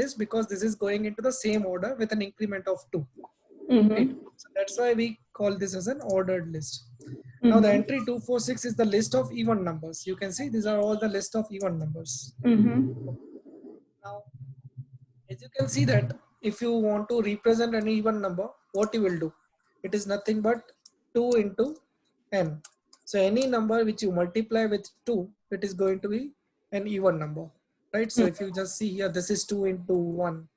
list because this is going into the same order with an increment of 2. Right? Mm-hmm. So that's why we call this as an ordered list. Now the entry 246 is the list of even numbers. You can see these are all the list of even numbers. Mm-hmm. Now, as you can see that if you want to represent an even number, what you will do? It is nothing but 2 into n. So any number which you multiply with 2, it is going to be an even number, right? So if you just see here, this is 2 into 1,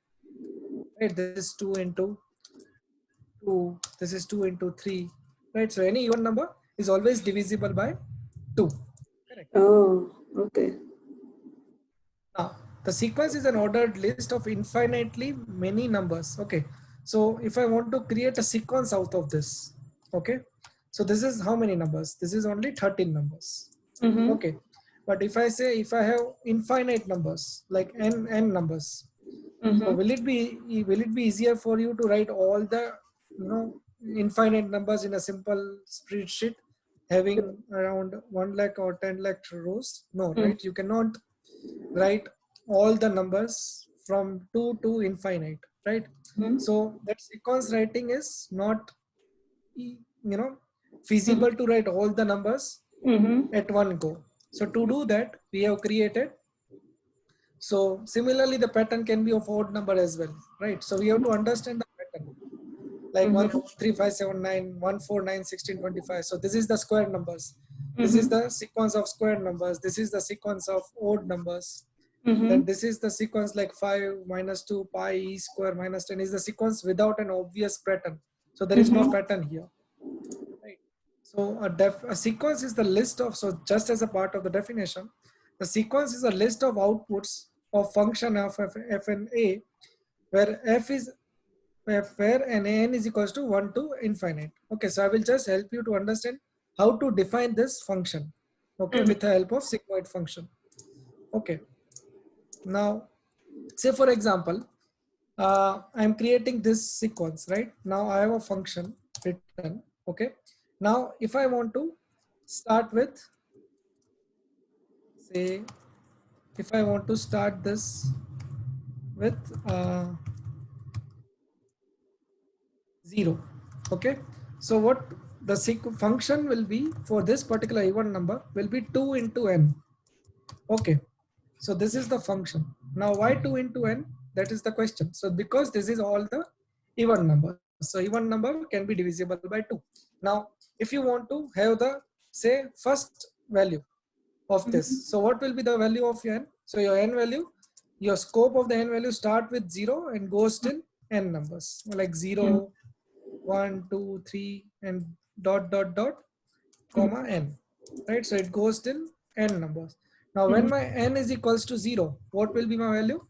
right? This is 2 into 2, this is 2 into 3, right? So any even number is always divisible by 2. Correct. Oh, okay. Now, the sequence is an ordered list of infinitely many numbers. Okay. So if I want to create a sequence out of this, okay. So this is how many numbers? This is only 13 numbers. Mm-hmm. Okay. But if I say, if I have infinite numbers, like n numbers, so Mm-hmm. will it be easier for you to write all the, infinite numbers in a simple spreadsheet having around 1 lakh or 10 lakh rows? No, right? You cannot write all the numbers from 2 to infinite, right? Mm-hmm. So that sequence writing is not, feasible to write all the numbers Mm-hmm. at one go. So to do that, we have created. So similarly, the pattern can be of odd number as well, right? So we have to understand the pattern, like Mm-hmm. 1, 3, 5, 7, 9, 1, 4, 9, 16, 25. So this is the square numbers. This is Mm-hmm. the sequence of square numbers. This is the sequence of odd numbers. Then Mm-hmm. this is the sequence like 5 minus 2 pi e square minus 10 is the sequence without an obvious pattern. So there is no Mm-hmm. pattern here, right? So a sequence is the list of, so just as a part of the definition, the sequence is a list of outputs of function of f and a, where f is where an n is equals to 1 to infinite. Okay, so I will just help you to understand how to define this function, okay, with the help of sigmoid function. Okay, now say for example, I'm creating this sequence, right? Now I have a function written, okay? Now if I want to start with, say, if I want to start this with 0, okay? So what the function will be for this particular even number will be 2 into n, okay? So this is the function. Now why 2 into n? That is the question. So because this is all the even numbers. So even number can be divisible by 2. Now if you want to have the, say, first value of this, so what will be the value of n? So your n value, your scope of the n value start with 0 and goes till n numbers, like 0, 1, 2, 3 and dot dot dot comma n, right? So it goes till n numbers. Now when my n is equals to 0, what will be my value?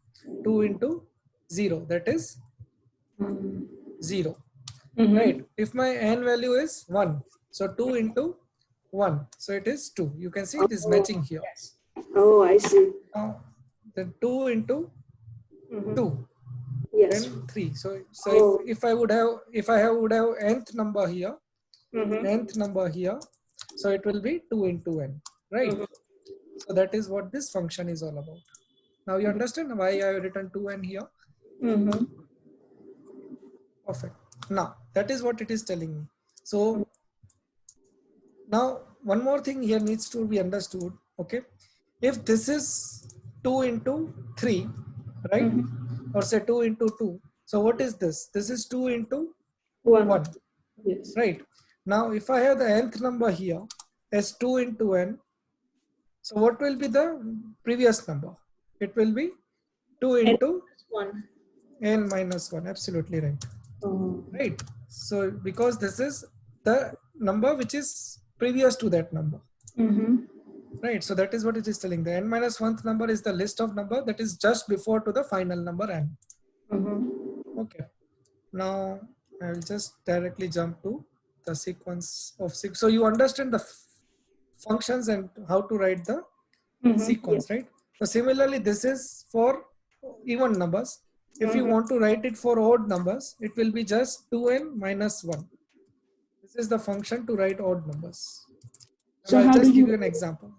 2 into 0, that is 0, right? Mm-hmm. If my n value is 1, so 2 into 1, so it is 2. You can see it is Oh, matching here. oh, I see. Now then 2 into 2, Yes. then 3. So Oh. if I would have, would have nth number here, Mm-hmm. so it will be 2 into n, right? Mm-hmm. So that is what this function is all about. Now you understand why I have written 2n here? Mm-hmm. Perfect. Now that is what it is telling me. So now one more thing here needs to be understood. Okay, if this is 2 into 3, right, Mm-hmm. or say 2 into 2, so what is this? This is 2 into One. 1, Yes. right? Now if I have the nth number here as 2 into n, so what will be the previous number? It will be 2 And into one. n minus 1. Absolutely right. Oh. Right. So because this is the number which is previous to that number. Mm-hmm. Right. So that is what it is telling. The n minus 1th number is the list of number that is just before to the final number n. Mm-hmm. Okay. Now I will just directly jump to the sequence of six. So you understand the functions and how to write the Mm-hmm. sequence, Yes. right? So similarly, this is for even numbers. If you Mm-hmm. want to write it for odd numbers, it will be just 2n minus 1. This is the function to write odd numbers. So Now I'll how do just give you you an example.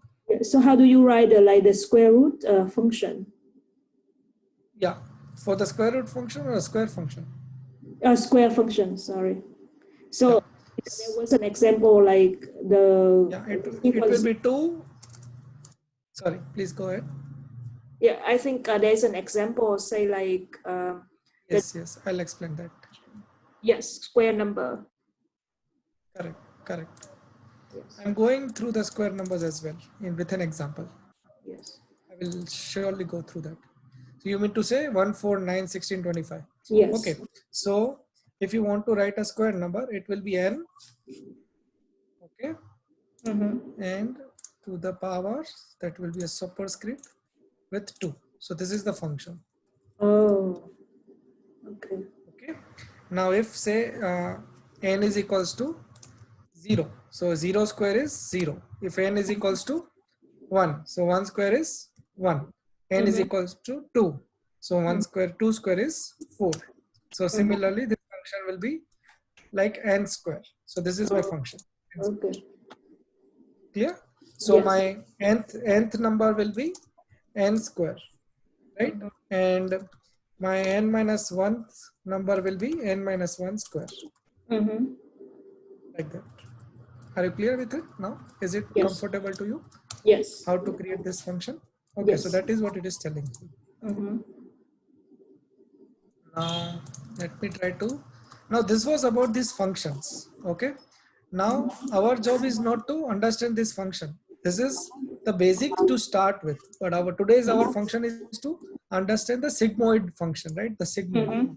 so how do you write like the square root function? Yeah. For the square root function or a square function? A square function, sorry. So Yeah. there was an example like the Yeah, it will sequence. be 2. Sorry, please go ahead. Yeah, I think there's an example, say like the Yes, I'll explain that. yes square number. Correct, correct. Yes, I'm going through the square numbers as well with an example. yes, I will surely go through that. So you mean to say 1, 4, 9, 16, 25. yes. Okay. So if you want to write a square number, it will be n. Okay. Mm-hmm. And to the power, that will be a superscript with 2. So this is the function. Oh, okay. Okay. Now if say n is equals to 0. So 0 square is 0. If n is equals to 1. So 1 square is 1. N is Mm-hmm. equals to 2. So 1 square, 2 square is 4. So Mm-hmm. similarly, this function will be like n square. So this is my Oh, function. okay. Clear? So Yes. my nth number will be n square, right? Mm-hmm. And my n minus 1th number will be n minus 1 square, Mm-hmm. like that. Are you clear with it now? Is it Yes. comfortable to you? Yes. How to create this function? Okay, so Yes. that is what it is telling you. Mm-hmm. Now let me try to. Now this was about these functions. Okay. Now our job is not to understand this function. This is the basic to start with. But our function is to understand the sigmoid function, right? The sigmoid. Mm-hmm.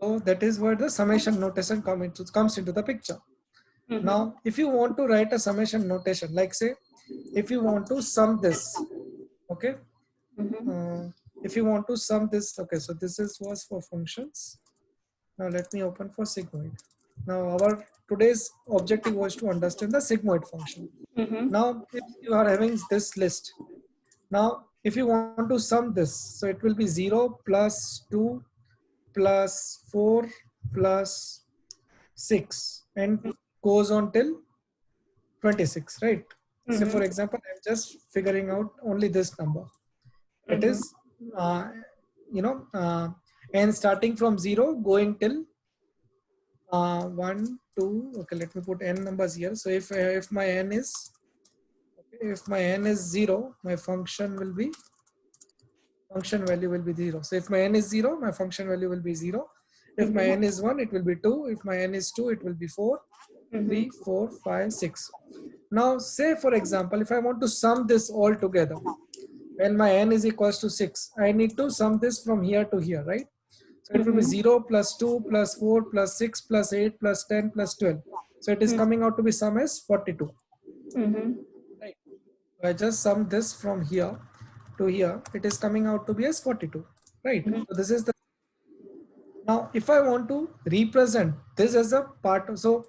So that is where the summation notation comes into the picture. Mm-hmm. Now, if you want to write a summation notation, like say, if you want to sum this, okay, Mm-hmm. if you want to sum this, okay, so this is was for functions. Now let me open for sigmoid. Now our today's objective was to understand the sigmoid function. Mm-hmm. Now if you are having this list, now if you want to sum this, so it will be 0 plus 2 plus 4 plus 6 and goes on till 26, right? So Mm-hmm. for example, I'm just figuring out only this number. That Mm-hmm. is, uh, and starting from 0 going till 1, 2. Okay, let me put n numbers here. So if my n is, okay, if my n is 0, my function value will be 0. So if my n is 0, my function value will be 0. If my Mm-hmm. n is 1, it will be 2. If my n is 2, it will be 4, Mm-hmm. 3, 4, 5, 6. Now say for example, if I want to sum this all together, when my n is equals to 6, I need to sum this from here to here, right? So it will be Mm-hmm. 0 plus 2 plus 4 plus 6 plus 8 plus 10 plus 12. So it is coming out to be sum as 42. Mm-hmm. Right. So I just sum this from here to here. It is coming out to be as 42. Right. Mm-hmm. So this is the. Now if I want to represent this as a part of, so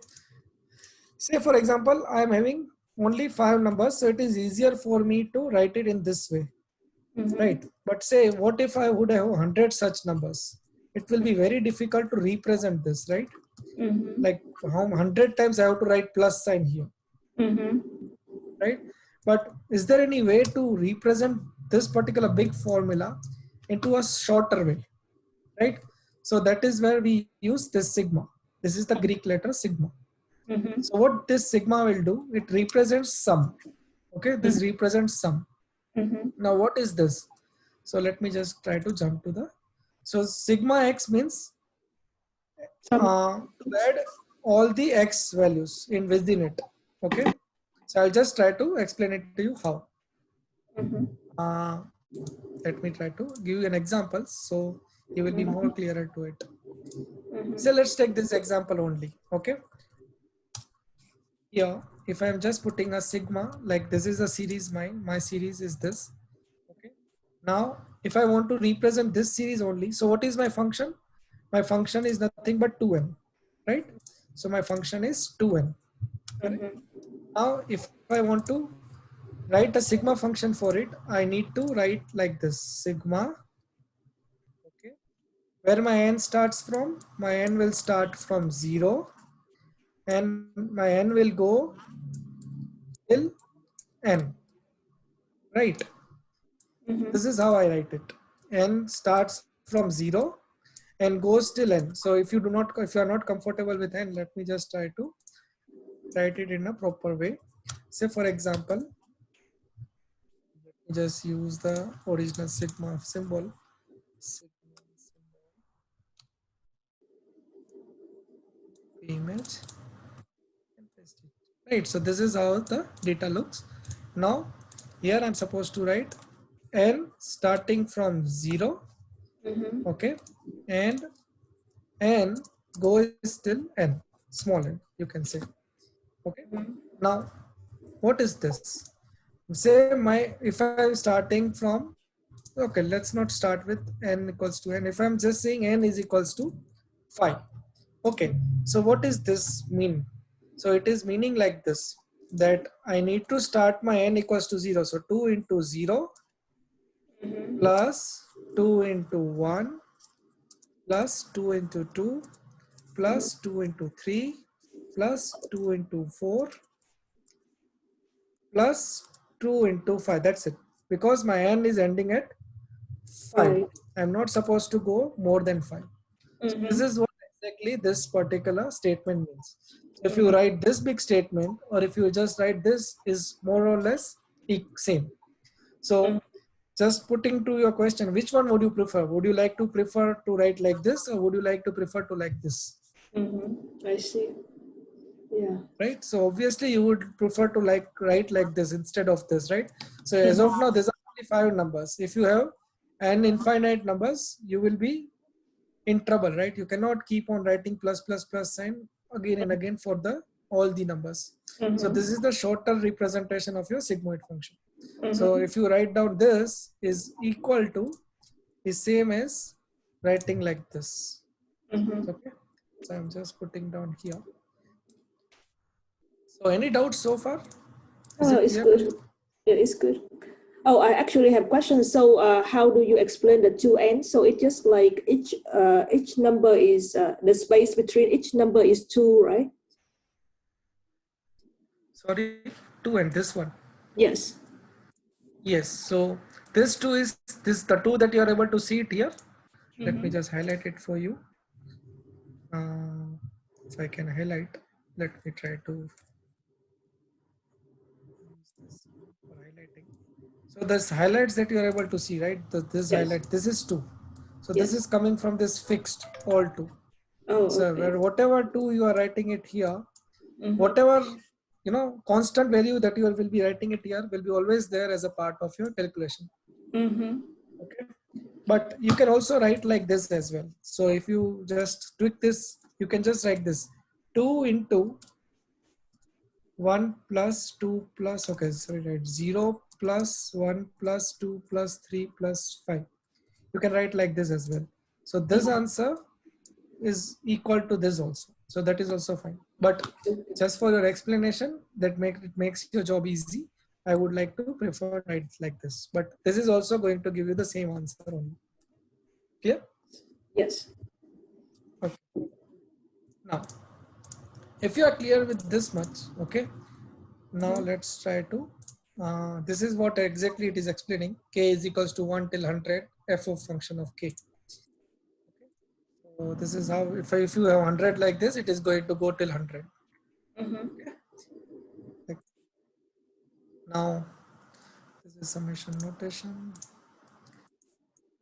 say for example, I am having only 5 numbers. So it is easier for me to write it in this way. Mm-hmm. Right. But say what if I would have 100 such numbers? It will be very difficult to represent this, right? Mm-hmm. Like how 100 times I have to write plus sign here, Mm-hmm. right? But is there any way to represent this particular big formula into a shorter way, right? So that is where we use this sigma. This is the Greek letter sigma. Mm-hmm. So what this sigma will do, it represents sum. Okay, this represents sum. Mm-hmm. Now what is this? So let me just try to jump to the, so sigma x means Some. to add all the x values in within it. Okay, so I'll just try to explain it to you how. Mm-hmm. uh, Let me try to give you an example so you will be more clearer to it. So Mm-hmm. let's take this example only. Okay, here if I'm just putting a sigma, like this is a series, my series is this. Okay, now if I want to represent this series only, so what is my function? My function is nothing but 2n, right? So my function is 2n, correct? Mm-hmm. Now if I want to write a sigma function for it, I need to write like this sigma. Okay, where my n starts from, my n will start from 0 and my n will go till n, right? Mm-hmm. This is how I write it. N starts from 0 and goes till n. So if you are not comfortable with n, let me just try to write it in a proper way. Say for example, just use the original sigma symbol. Sigma symbol image and paste it. Right, so this is how the data looks. Now here I'm supposed to write n starting from 0, Mm-hmm. okay, and n goes till n, small n, you can say. Okay, now what is this? Say if I'm starting from, okay, let's not start with n equals to n. If I'm just saying n is equals to 5, okay, so what does this mean? So it is meaning like this, that I need to start my n equals to 0. So 2 into 0 Mm-hmm. plus 2 into 1 plus 2 into 2 plus 2 into 3 plus 2 into 4 plus 2 into 5. That's it. Because my n is ending at 5. Right. I'm not supposed to go more than 5. So this Mm-hmm. is what exactly this particular statement means. So if you Mm-hmm. write this big statement, or if you just write this, is more or less same. So just putting to your question, which one would you prefer? Would you like to prefer to write like this, or would you like to prefer to like this? Mm-hmm. I see. Yeah. Right, so obviously you would prefer to write like this instead of this, right? So as Mm-hmm. of now, there's only 5 numbers. If you have an infinite numbers, you will be in trouble, right? You cannot keep on writing plus plus plus sign again and again for the all the numbers. So Mm-hmm. this is the shorter representation of your sigmoid function. So Mm-hmm. if you write down this is equal to, is same as writing like this. Mm-hmm. Okay, so I'm just putting down here. So any doubts so far? Is Oh, it it's clear to good. you? Yeah, it's good. Oh, I actually have questions. So, how do you explain the two ends? So it's just like each number is the space between each number is 2, right? Sorry, 2 and this one. Yes. Yes, so this 2 is this the 2 that you are able to see it here. Let me Mm-hmm. just highlight it for you. If I can highlight, let me try to use this for highlighting. So this highlights that you are able to see, right? This Yes. highlight, this is 2. So this Yes. is coming from this fixed all 2. Oh, So okay. where whatever 2 you are writing it here, Mm-hmm. whatever constant value that you will be writing it here will be always there as a part of your calculation. Mm-hmm. Okay, but you can also write like this as well. So if you just tweak this, you can just write this 2 into 1 plus 2 plus, okay, sorry, right, 0 plus 1 plus 2 plus 3 plus 5. You can write like this as well. So this answer is equal to this also. So that is also fine. But just for your explanation, that makes your job easy, I would like to prefer to write like this. But this is also going to give you the same answer only. Clear? Yes. Okay. Now, if you are clear with this much, okay, now let's try to, this is what exactly it is explaining. K is equals to 1 till 100, f of function of k. Okay. So this is how, if you have 100 like this, it is going to go till 100. Mm-hmm. Okay. Like, now, this is summation notation.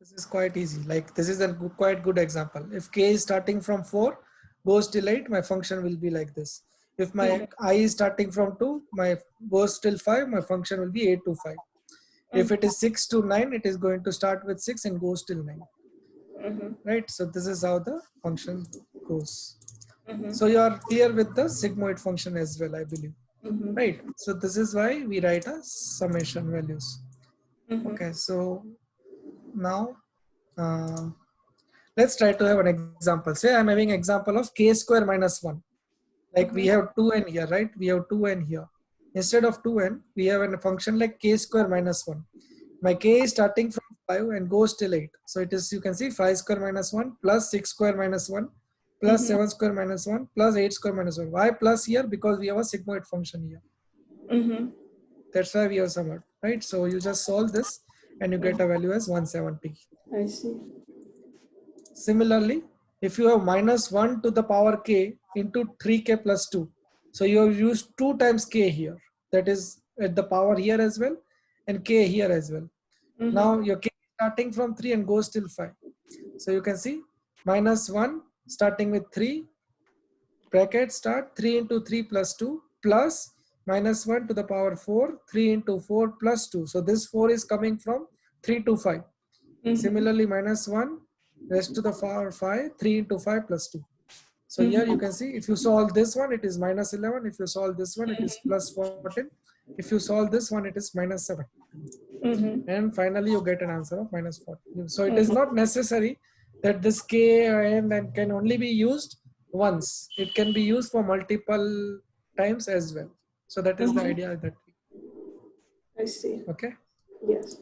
This is quite easy. Like this is a quite good example. If k is starting from 4, goes till 8, my function will be like this. If my I is starting from 2, my goes till 5, my function will be 8 to 5. If it is 6 to 9, it is going to start with 6 and goes till 9. Mm-hmm. Right? So this is how the function goes. Mm-hmm. So you are clear with the sigmoid function as well, I believe. Mm-hmm. Right? So this is why we write a summation values. Mm-hmm. Okay, so now uh, let's try to have an example. Say I'm having example of k square minus 1. Like we have 2n here, right? We have 2n here. Instead of 2n, we have a function like k square minus 1. My k is starting from 5 and goes till 8. So it is, you can see 5 square minus 1 plus 6 square minus 1 plus Mm-hmm. 7 square minus 1 plus 8 square minus 1. Why plus here? Because we have a sigmoid function here. Mm-hmm. That's why we have summed, right? So you just solve this and you get a value as 170. I see. Similarly, if you have minus 1 to the power k into 3k plus 2, so you have used 2 times k here. That is at the power here as well and k here as well. Now your k is starting from 3 and goes till 5. So you can see minus 1 starting with 3, bracket start 3 into 3 plus 2 plus minus 1 to the power 4, 3 into 4 plus 2. So this 4 is coming from 3 to 5. Similarly, minus 1 rest to the power 5, 3 into 5 plus 2. So here you can see if you solve this one, it is minus 11. If you solve this one, it is plus 14. If you solve this one, it is minus 7. And finally, you get an answer of minus 40. So it is not necessary that this k and can only be used once. It can be used for multiple times as well. So that is the idea that. I see. Okay. Yes.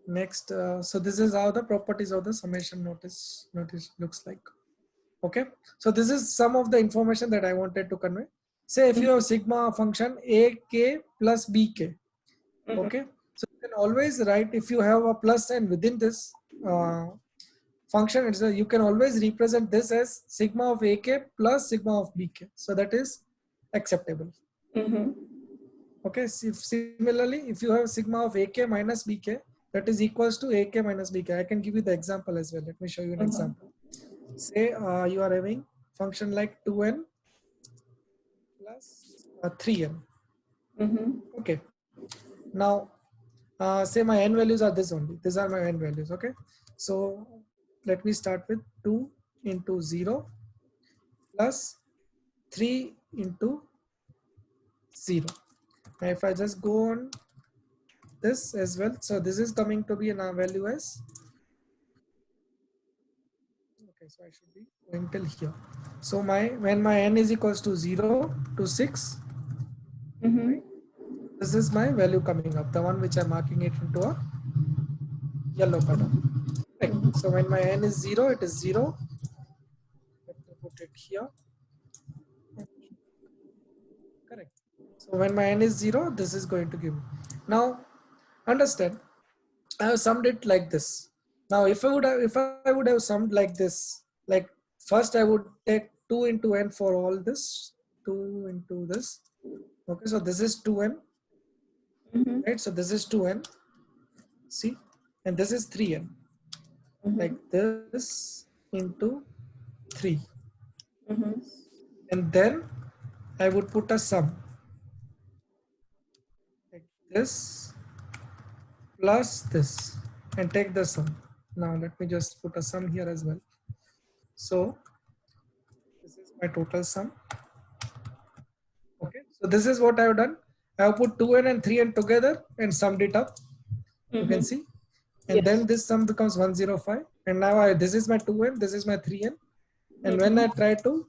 Next, so this is how the properties of the summation notice looks like. Okay, so this is some of the information that I wanted to convey. Say if you have sigma function ak plus bk, okay, so you can always write, if you have a plus sign within this function, you can always represent this as sigma of ak plus sigma of bk. So that is acceptable. Okay, similarly, if you have sigma of ak minus bk, that is equals to ak minus bk. I can give you the example as well. Let me show you an example. Say you are having function like 2n plus 3n. Okay. Now, say my n values are this only. These are my n values. Okay. So let me start with 2 into 0 plus 3 into 0. Now, if I just go on this as well, so this is coming to be a value as. Okay, so I should be going till here. So when my n is equals to 0 to 6, this is my value coming up, the one which I'm marking it into a yellow color. Right. So when my n is 0, it is 0. Let me put it here. Correct. So when my n is 0, this is going to give me. Now, understand, I have summed it like this. Now, if I would have summed like this, like first I would take 2 into n for all this, 2 into this. Okay, so this is 2n, right? So this is 2n, see, and this is 3n, like this into 3. And then I would put a sum, like this plus this, and take the sum. Now let me just put a sum here as well. So this is my total sum. Okay, so this is what I have done. I have put 2n and 3n together and summed it up. You can see, and then this sum becomes 105. And now this is my 2n, this is my 3n. And when I try to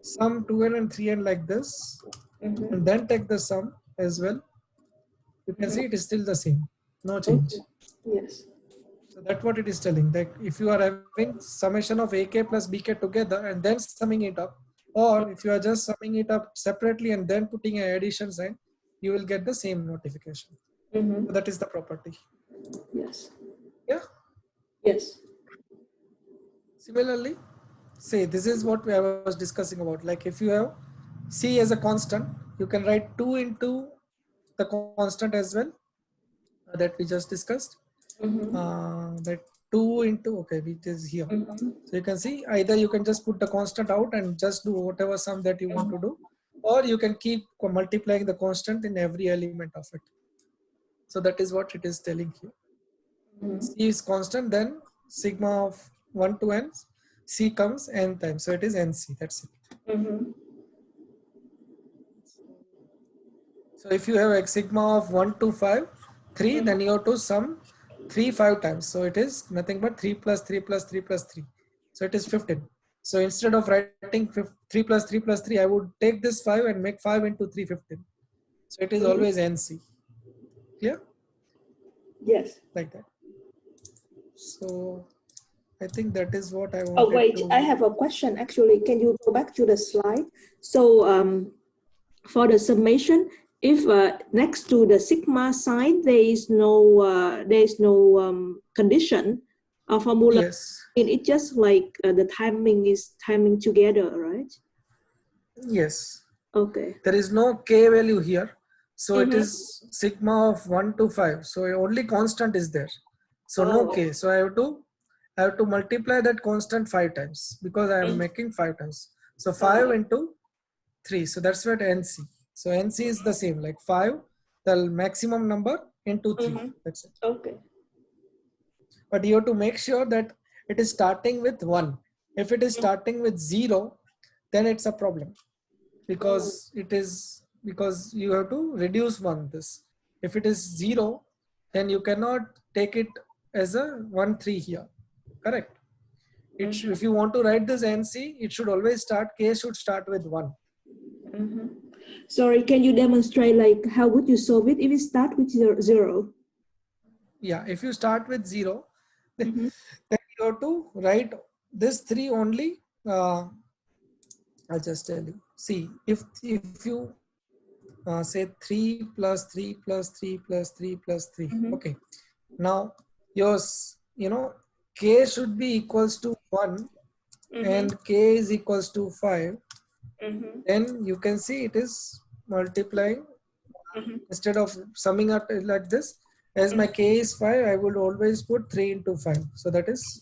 sum 2n and 3n like this, and then take the sum as well, you can see it is still the same, no change. Yes. So that's what it is telling, that if you are having summation of ak plus bk together and then summing it up, or if you are just summing it up separately and then putting an addition sign, you will get the same notification. So that is the property. Yes. Yeah. Yes. Similarly, say this is what I was discussing about. Like if you have c as a constant, you can write 2 into the constant as well, that we just discussed. That 2 into, okay, which is here. So you can see either you can just put the constant out and just do whatever sum that you want to do, or you can keep multiplying the constant in every element of it. So that is what it is telling here. C is constant, then sigma of 1 to n, c comes n times. So it is nc, that's it. So if you have a sigma of 1 to 5, 3, then you have to sum 3 5 times. So it is nothing but 3 plus 3 plus 3 plus 3. So it is 15. So instead of writing 3 plus 3 plus 3, I would take this 5 and make 5 into 3, 15. So it is always NC. Clear? Yes. Like that. So I think that is what I wanted. Oh, wait, I have a question. Actually, can you go back to the slide? So for the summation, if next to the sigma sign there is no condition, formula. Yes. It just like the timing is timing together, right? Yes. Okay. There is no K value here. So it Mm-hmm. is sigma of 1 to 5. So only constant is there. So no Oh. K. So I have to multiply that constant 5 times because I am Mm. making 5 times. So 5 Oh. into 3. So that's what NC. So NC is the same, like 5, the maximum number into 3. Mm-hmm. That's it. Okay. But you have to make sure that it is starting with 1. If it is starting with 0, then it's a problem Oh. because you have to reduce 1 this. If it is 0, then you cannot take it as a 1 3 here. Correct. Mm-hmm. If you want to write this NC, it should always start, K should start with 1. Mm-hmm. Sorry, can you demonstrate like how would you solve it if it start with zero? Yeah, if you start with 0, then Mm-hmm. you have to write this 3 only. I'll just tell you. See, if you say 3 plus 3 plus 3 plus 3 plus 3. Mm-hmm. Okay. Now yours, K should be equals to 1 Mm-hmm. and K is equals to 5. Mm-hmm. Then you can see it is multiplying Mm-hmm. instead of summing up like this. As my K is 5, I would always put 3 into 5. So that is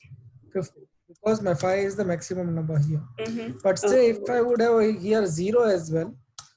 50 because my 5 is the maximum number here. Mm-hmm. But say if Oh. I would have here 0 as well.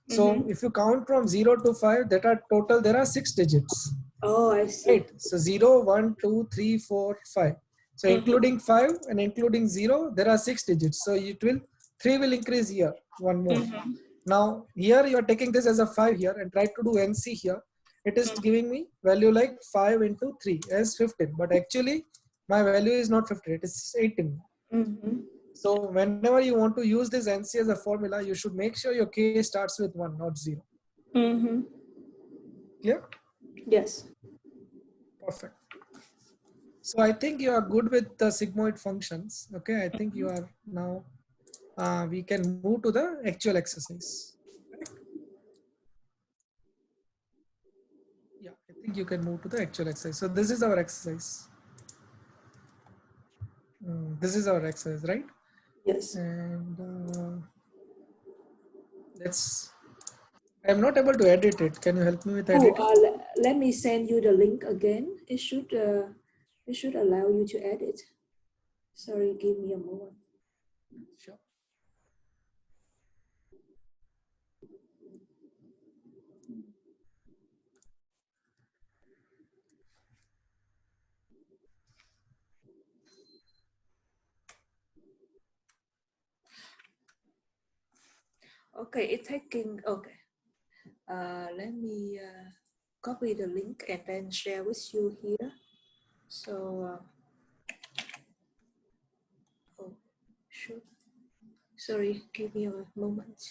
So Mm-hmm. if you count from 0 to 5, that are total, there are 6 digits. Oh, I see. Right. So 0, 1, 2, 3, 4, 5. So Mm-hmm. including 5 and including 0, there are 6 digits. So 3 will increase here, one more. Mm-hmm. Now here you are taking this as a 5 here and try to do NC here. It is giving me value like 5 into 3 as 15. But actually my value is not 15, it is 18. Mm-hmm. So whenever you want to use this NC as a formula, you should make sure your K starts with 1, not 0. Mm-hmm. Clear? Yes. Perfect. So I think you are good with the sigmoid functions. Okay, I think you are now, we can move to the actual exercise. Correct? Yeah, I think you can move to the actual exercise. So this is our exercise. This is our exercise, right? Yes. And I'm not able to edit it. Can you help me with Oh, editing? let me send you the link again. It should allow you to edit. Sorry, give me a moment. Sure. Okay, it's taking. Okay. Let me copy the link and then share with you here. So, oh, shoot. Sorry, give me a moment.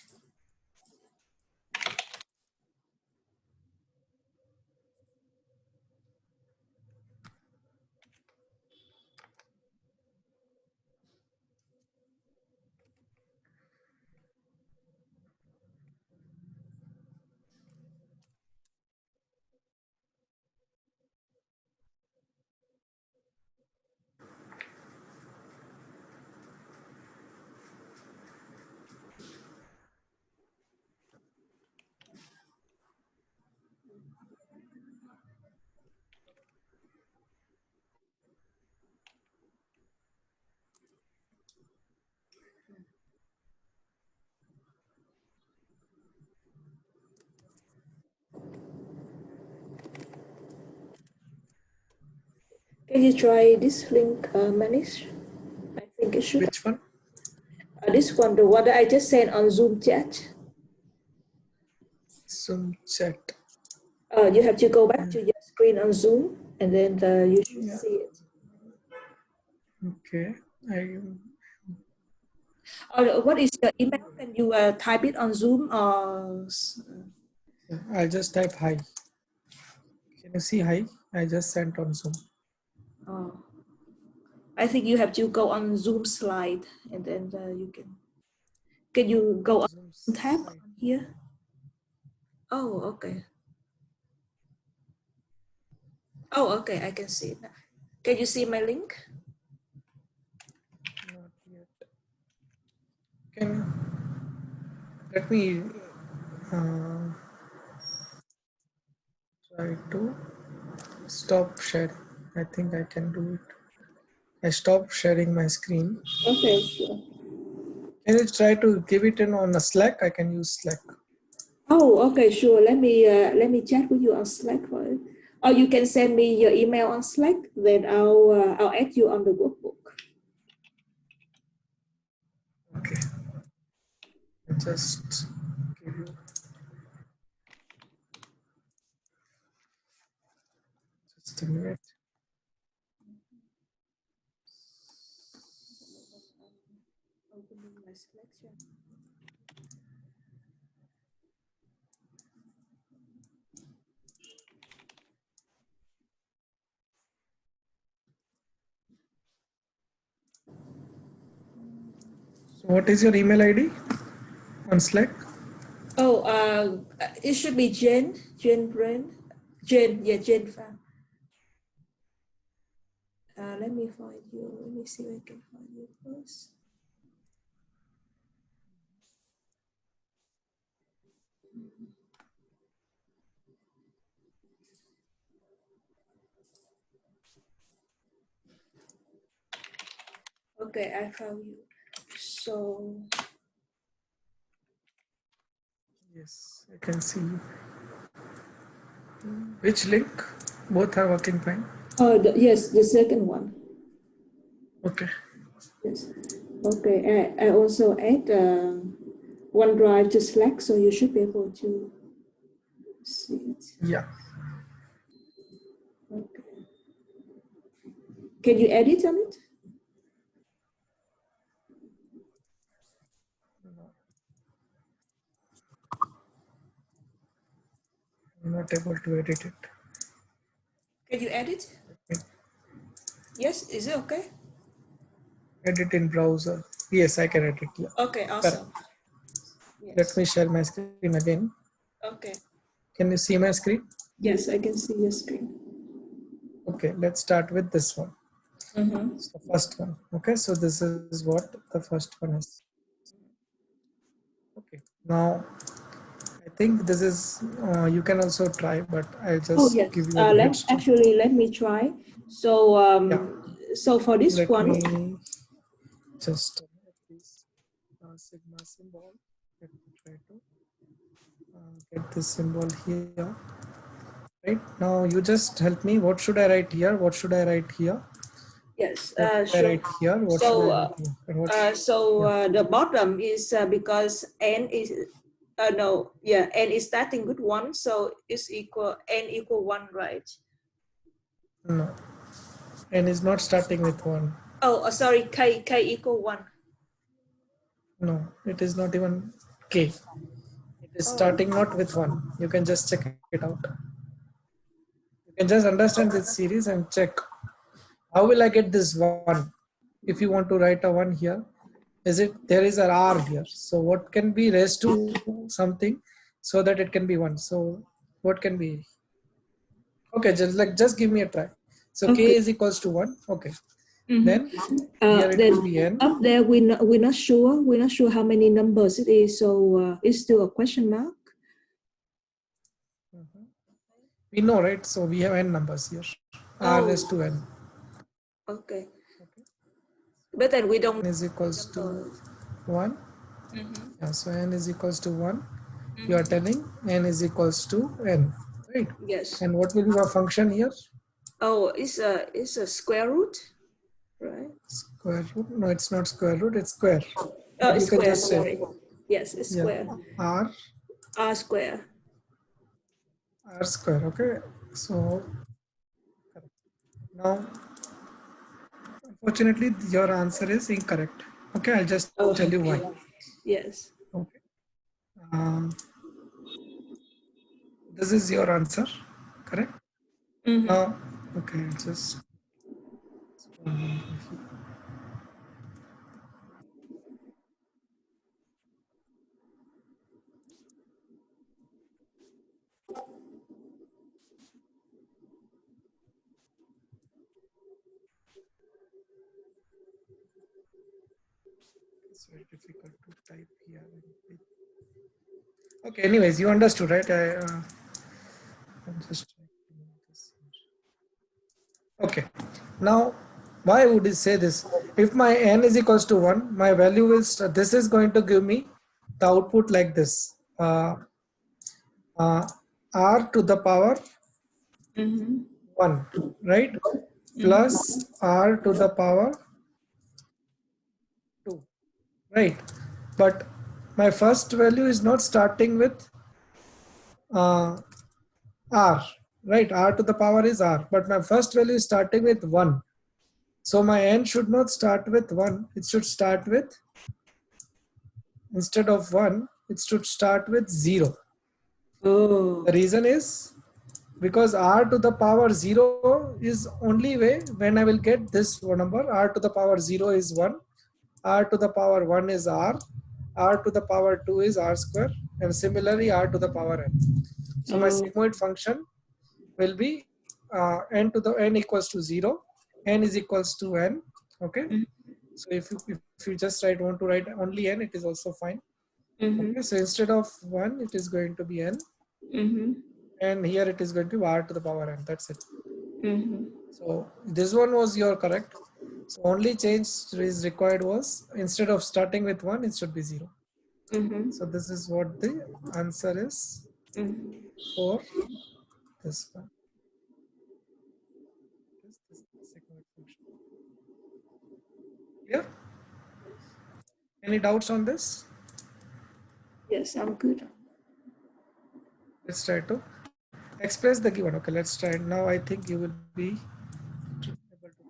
Can you try this link, Manish? I think it should. Which one? This one, the one that I just sent on Zoom chat. Some chat. You have to go back to your screen on Zoom, and then you should Yeah. see it. Okay. What is your email? Can you type it on Zoom or? I'll just type hi. Can you see hi? I just sent on Zoom. Oh, I think you have to go on Zoom slide, and then you can. Can you go on Zoom tab slide. here? Oh, okay. Oh, okay. I can see it now. Can you see my link? Can let me uh, try to stop sharing. I think I can do it. I stopped sharing my screen. Okay, sure. Can you try to give it in on a Slack? I can use Slack. Oh, okay, sure. Let me chat with you on Slack for it. Or you can send me your email on Slack. Then I'll add you on the workbook. Okay. Just give you just a minute. Opening my Slack chat. So what is your email ID on Slack? Oh, it should be Jane Brand. Jane Fan. Let me find you. Let me see if I can find you first. Okay, I found you. So, Yes, I can see you. Which link? Both are working fine. yes, the second one. Okay. Yes. Okay, I also add OneDrive to Slack, so you should be able to see it. Yeah. Okay. Can you edit on it? I'm not able to edit it. Can you edit? Yes, is it okay? Edit in browser. Yes, I can edit. Yeah. Okay, Correct. awesome. Let Yes. me share my screen again. Okay. Can you see my screen? Yes, I can see your screen. Okay, let's start with this one. Mm-hmm. It's the first one. Okay, so this is what the first one is. Okay, now I think this is, you can also try, but I'll Oh just yes. give you a head start. Let me try. So Yeah, so for this let one, me just this sigma symbol. Let me try to get this symbol here. Right now, you just help me. What should I write here? What should I write here? yes, What should I sure. write here? What should I write here? And what? Yeah. The bottom is because n is no, yeah, n is starting with one, so it's equal n equal one, right? No, n is not starting with one. Oh, sorry, k equal one. No, it is not even k. It is Oh, starting not with one. You can just check it out. You can just understand this series and check. How will I get this one? If you want to write a one here, is it there is an r here? So what can be raised to something so that it can be one? So what can be? Okay, just give me a try. So k okay. is equals to one. Okay, Mm-hmm. then here it Then will be n. up there we're not sure how many numbers it is, so it's still a question mark. Mhm. We know, right? So we have n numbers here. R Oh, raised to n. okay. Okay. But then we don't N is equals to numbers. 1. Mm-hmm. Yeah, so n is equals to 1. You are Mm-hmm. telling n is equals to n, right? Yes. And what will be our function here? Oh, it's a square root, right? Square root? No, it's not square root, it's square. Oh, But you it's can square. just say, Sorry. Yes, it's yeah, square. r, R square. r square, okay? So now, unfortunately, your answer is incorrect. Okay, I'll just Oh, tell you why. okay. Yes. Okay. Um, this is your answer, correct? Mm-hmm. Now, okay, just It's very difficult to type here. Okay, anyways, you understood, right? I'm just trying to do this here. Okay, now why would you say this? If my n is equals to 1, my value will start, this is going to give me the output like this. R to the power 1, right? Plus R to the power 2, right? But my first value is not starting with R, right? R to the power is R, but my first value is starting with 1. So my n should not start with 1. It should start with, instead of 1, it should start with 0. Oh. The reason is because R to the power 0 is only way when I will get this number. R to the power 0 is 1. R to the power 1 is R. R to the power 2 is R square. And similarly, R to the power n. So my sigmoid function will be n to the n equals to 0. N is equals to n. Okay. So if you just want to write only n, it is also fine. Okay. So instead of 1, it is going to be n. And here it is going to be R to the power n. That's it. So this one was your correct. So only change is required was, instead of starting with 1, it should be 0. So this is what the answer is for this one. This sigmoid function. Clear? Any doubts on this? Yes, I'm good. Let's try to express the given. Okay, let's try it now. I think you will be able to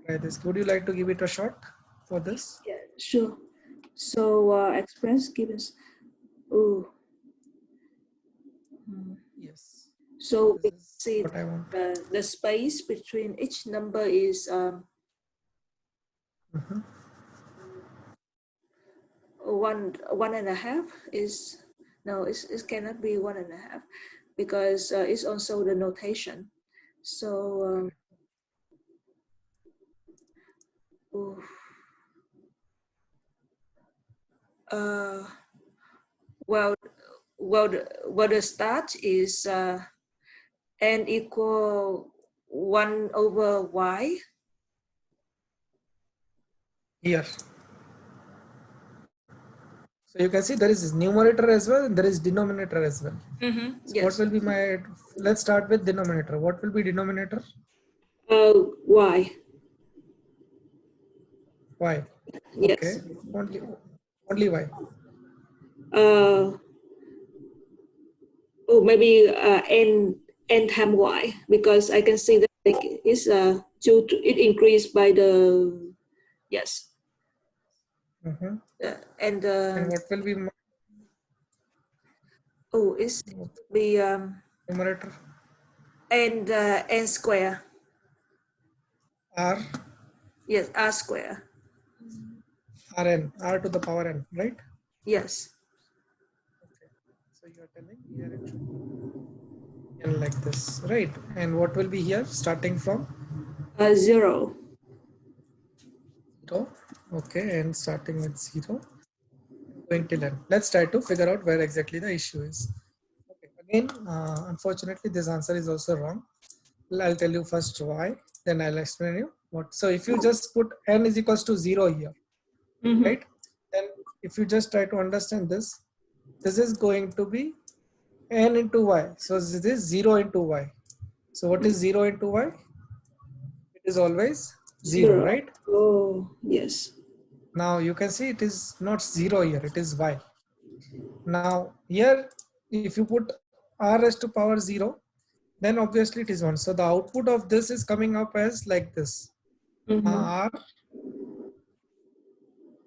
try this. Would you like to give it a shot for this? Yeah, sure. So express givens. Oh. Yes. So we This is see what I want. the space between each number is one and a half. Is no, it cannot be 1.5 because it's also the notation. So well, the start is n equal 1 over y. Here. So you can see there is numerator as well and there is denominator as well. So yes. what will be my, let's start with denominator. What will be denominator? Y. Y. Yes. Okay. Only Y. Oh, maybe n times y, because I can see that it's it increased by the yes. And what will be my it's be numerator? and n square. R. Yes, r square. Rn. R to the power n, right? Yes. Okay. So you are telling here it should be n like this, right? And what will be here starting from? 0. 0. Okay, and starting with 0. Going till n. Let's try to figure out where exactly the issue is. Okay. Again, unfortunately, this answer is also wrong. I'll tell you first why, then I'll explain you what. So if you just put n is equals to 0 here, right? Then if you just try to understand this, this is going to be n into y. So this is 0 into y. So what is 0 into y? It is always 0, right? Oh, yes. Now you can see it is not 0 here, it is y. Now here, if you put r raised to power 0, then obviously it is 1. So the output of this is coming up as like this. R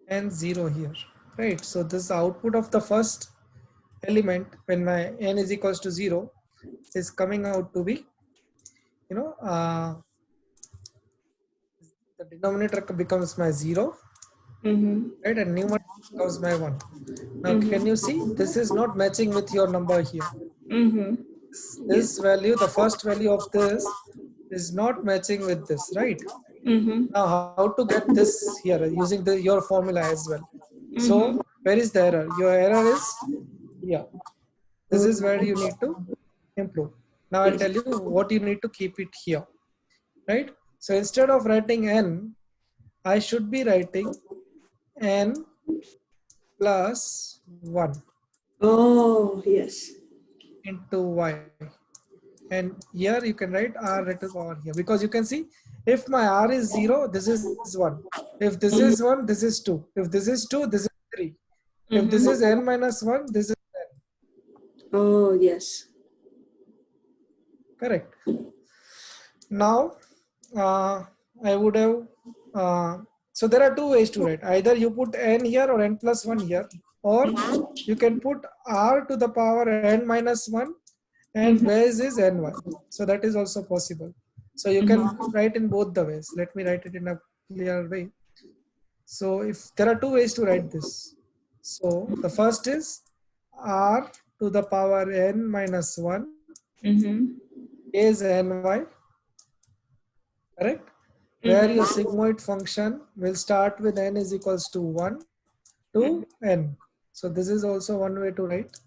and 0 here, right? So this output of the first element when my n is equals to 0 is coming out to be, the denominator becomes my 0, right? And numerator becomes my 1. Now can you see this is not matching with your number here? This value, the first value of this is not matching with this, right? Now how to get this here using your formula as well? So where is the error? Your error is here. This is where you need to improve. Now I'll tell you what you need to keep it here, right? So instead of writing n, I should be writing n plus 1 Oh, yes. into y. And here you can write r to the power here, because you can see if my r is 0, this is 1. If this is 1, this is 2. If this is 2, this is 3. If this is n minus 1, this is n. Oh, yes. Correct. Now, I would have, so there are two ways to write. Either you put n here or n plus 1 here, or you can put r to the power n minus 1 and base is ny. So that is also possible. So you can write in both the ways. Let me write it in a clear way. So if there are two ways to write this. So the first is r to the power n minus 1 is ny, correct? Where your sigmoid function will start with n is equals to 1 to n. So this is also one way to write.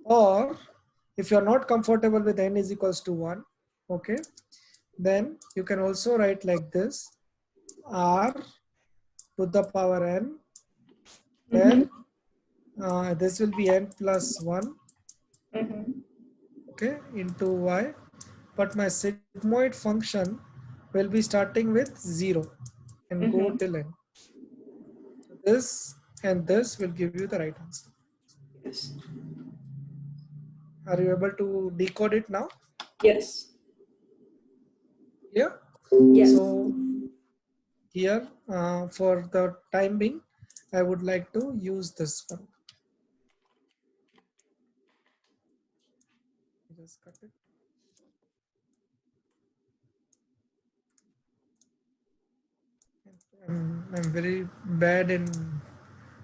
Or if you're not comfortable with n is equals to 1, okay, then you can also write like this, r to the power n, where this will be n plus 1, okay, into y, but my sigmoid function will be starting with 0 and go till n. So this and this will give you the right answer. Yes. Are you able to decode it now? Yes. Yeah. Yes. So here, for the time being, I would like to use this one. Just cut it. I'm very bad in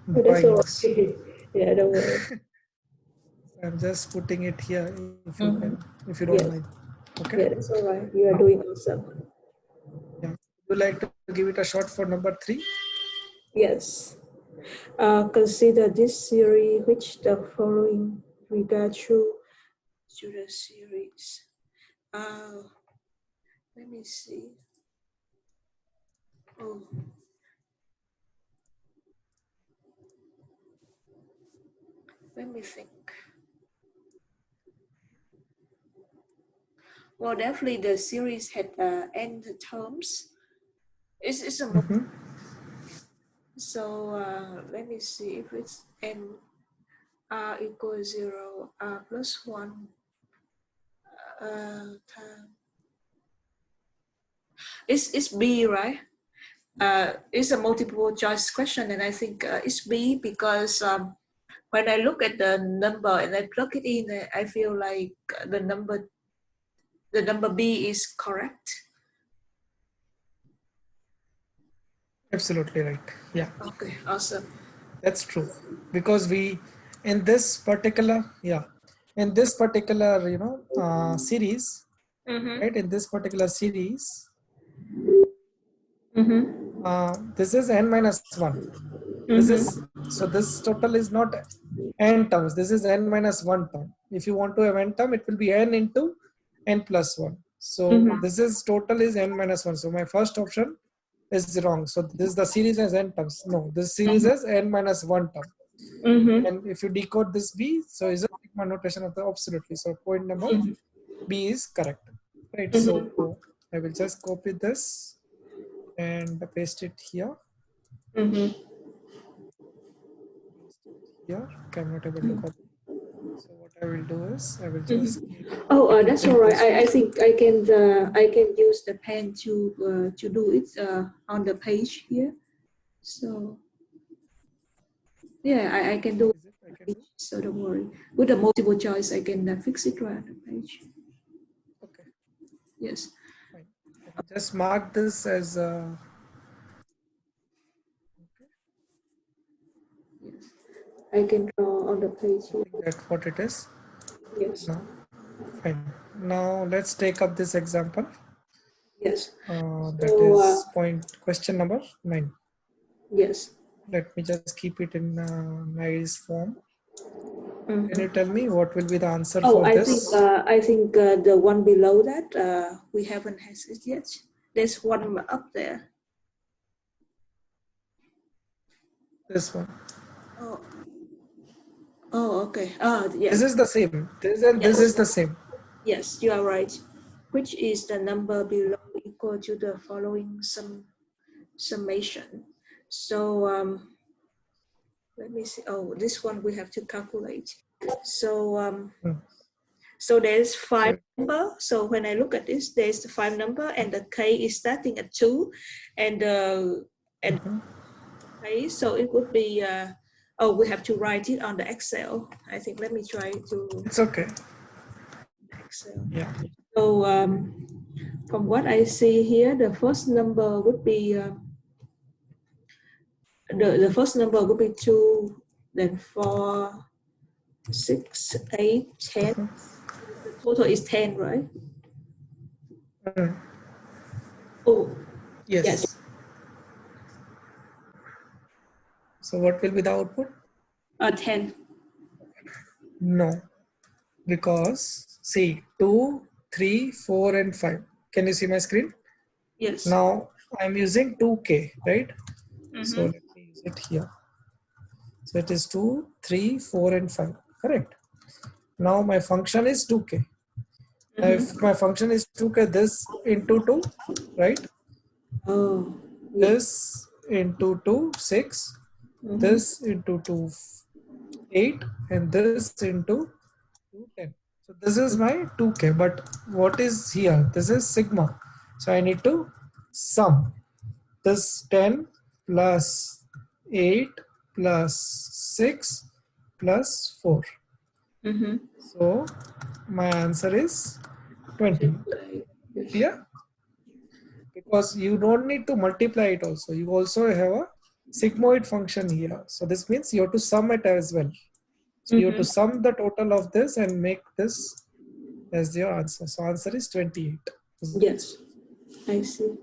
Oh, that's all drawings. right. Yeah, don't worry. I'm just putting it here if you can, if you don't Yes. mind. Okay. Yeah, that's all right. You are doing awesome. Yeah. Would you like to give it a shot for number 3? Yes. Consider this series which the following regard to the series. Let me see. Oh. Let me think. Well, definitely the series had n terms. It's a so let me see if it's n r equals 0, r plus 1 time. It's B, right? It's a multiple choice question, and I think it's B because when I look at the number and I plug it in, I feel like the number B is correct. Absolutely right. Yeah. Okay, awesome. That's true. Because we, in this particular, series, right? In this particular series, this is n minus 1. This is, so this total is not n terms. This is n minus 1 term. If you want to have n term, it will be n into n plus 1. So this is total is n minus 1. So my first option is wrong. So this, the series has n terms. No, this series has n minus 1 term. And if you decode this B, so is a sigma notation of the absolutely. So point number B is correct. Right. So I will just copy this and paste it here. Here, I'm not able to copy. So what I will do is I will just. That's all right. I think I can use the pen to do it on the page here. So yeah, I can do it. So don't worry. With the multiple choice, I can fix it right on the page. Okay. Yes. Fine. Just mark this as. Yes. I can draw on the page here. That's what it is. Yes. No. Fine. Now let's take up this example. Yes. That is question number 9. Yes. Let me just keep it in nice form. Mhm. Can you tell me what will be the answer Oh, for this? I think the one below that we haven't had it yet. There's one up there. This one. Oh, oh, okay. Ah, yeah. This is the same. This and this Yes, is the same. yes, you are right. Which is the number below equal to the following summation. So let me see. Oh, this one we have to calculate. So Hmm. so there's five So, number. So when I look at this, there's the five number, and the k is starting at 2, and mhm. k. So it would be. Oh, we have to write it on the Excel. I think. Let me try to It's okay. Excel. Yeah. So from what I see here, the first number would be the first number would be 2, then 4, 6, 8, 10. Mhm. The total is 10, right? Mm. Oh, yes, Yes. So what will be the output? 10. No, because see 2, 3, 4, and 5. Can you see my screen? Yes. Now I'm using 2k, right? So Mm-hmm. let me use it here. So it is 2, 3, 4, and 5. Correct. Now my function is 2k. Now if Mm-hmm. my function is 2k, this into 2, right? Oh, yeah. This into 2, 6. Mm-hmm. This into 2, 8. And this into 2, 10. So this is my 2k. But what is here? This is sigma. So I need to sum this 10 plus 8 plus 6 plus 4. Mm-hmm. So my answer is 20. Yes. Clear? Because you don't need to multiply it also. You also have a sigmoid function here. So this means you have to sum it as well. So you have Mm-hmm. to sum the total of this and make this as your answer. So answer is 28. Yes, I see.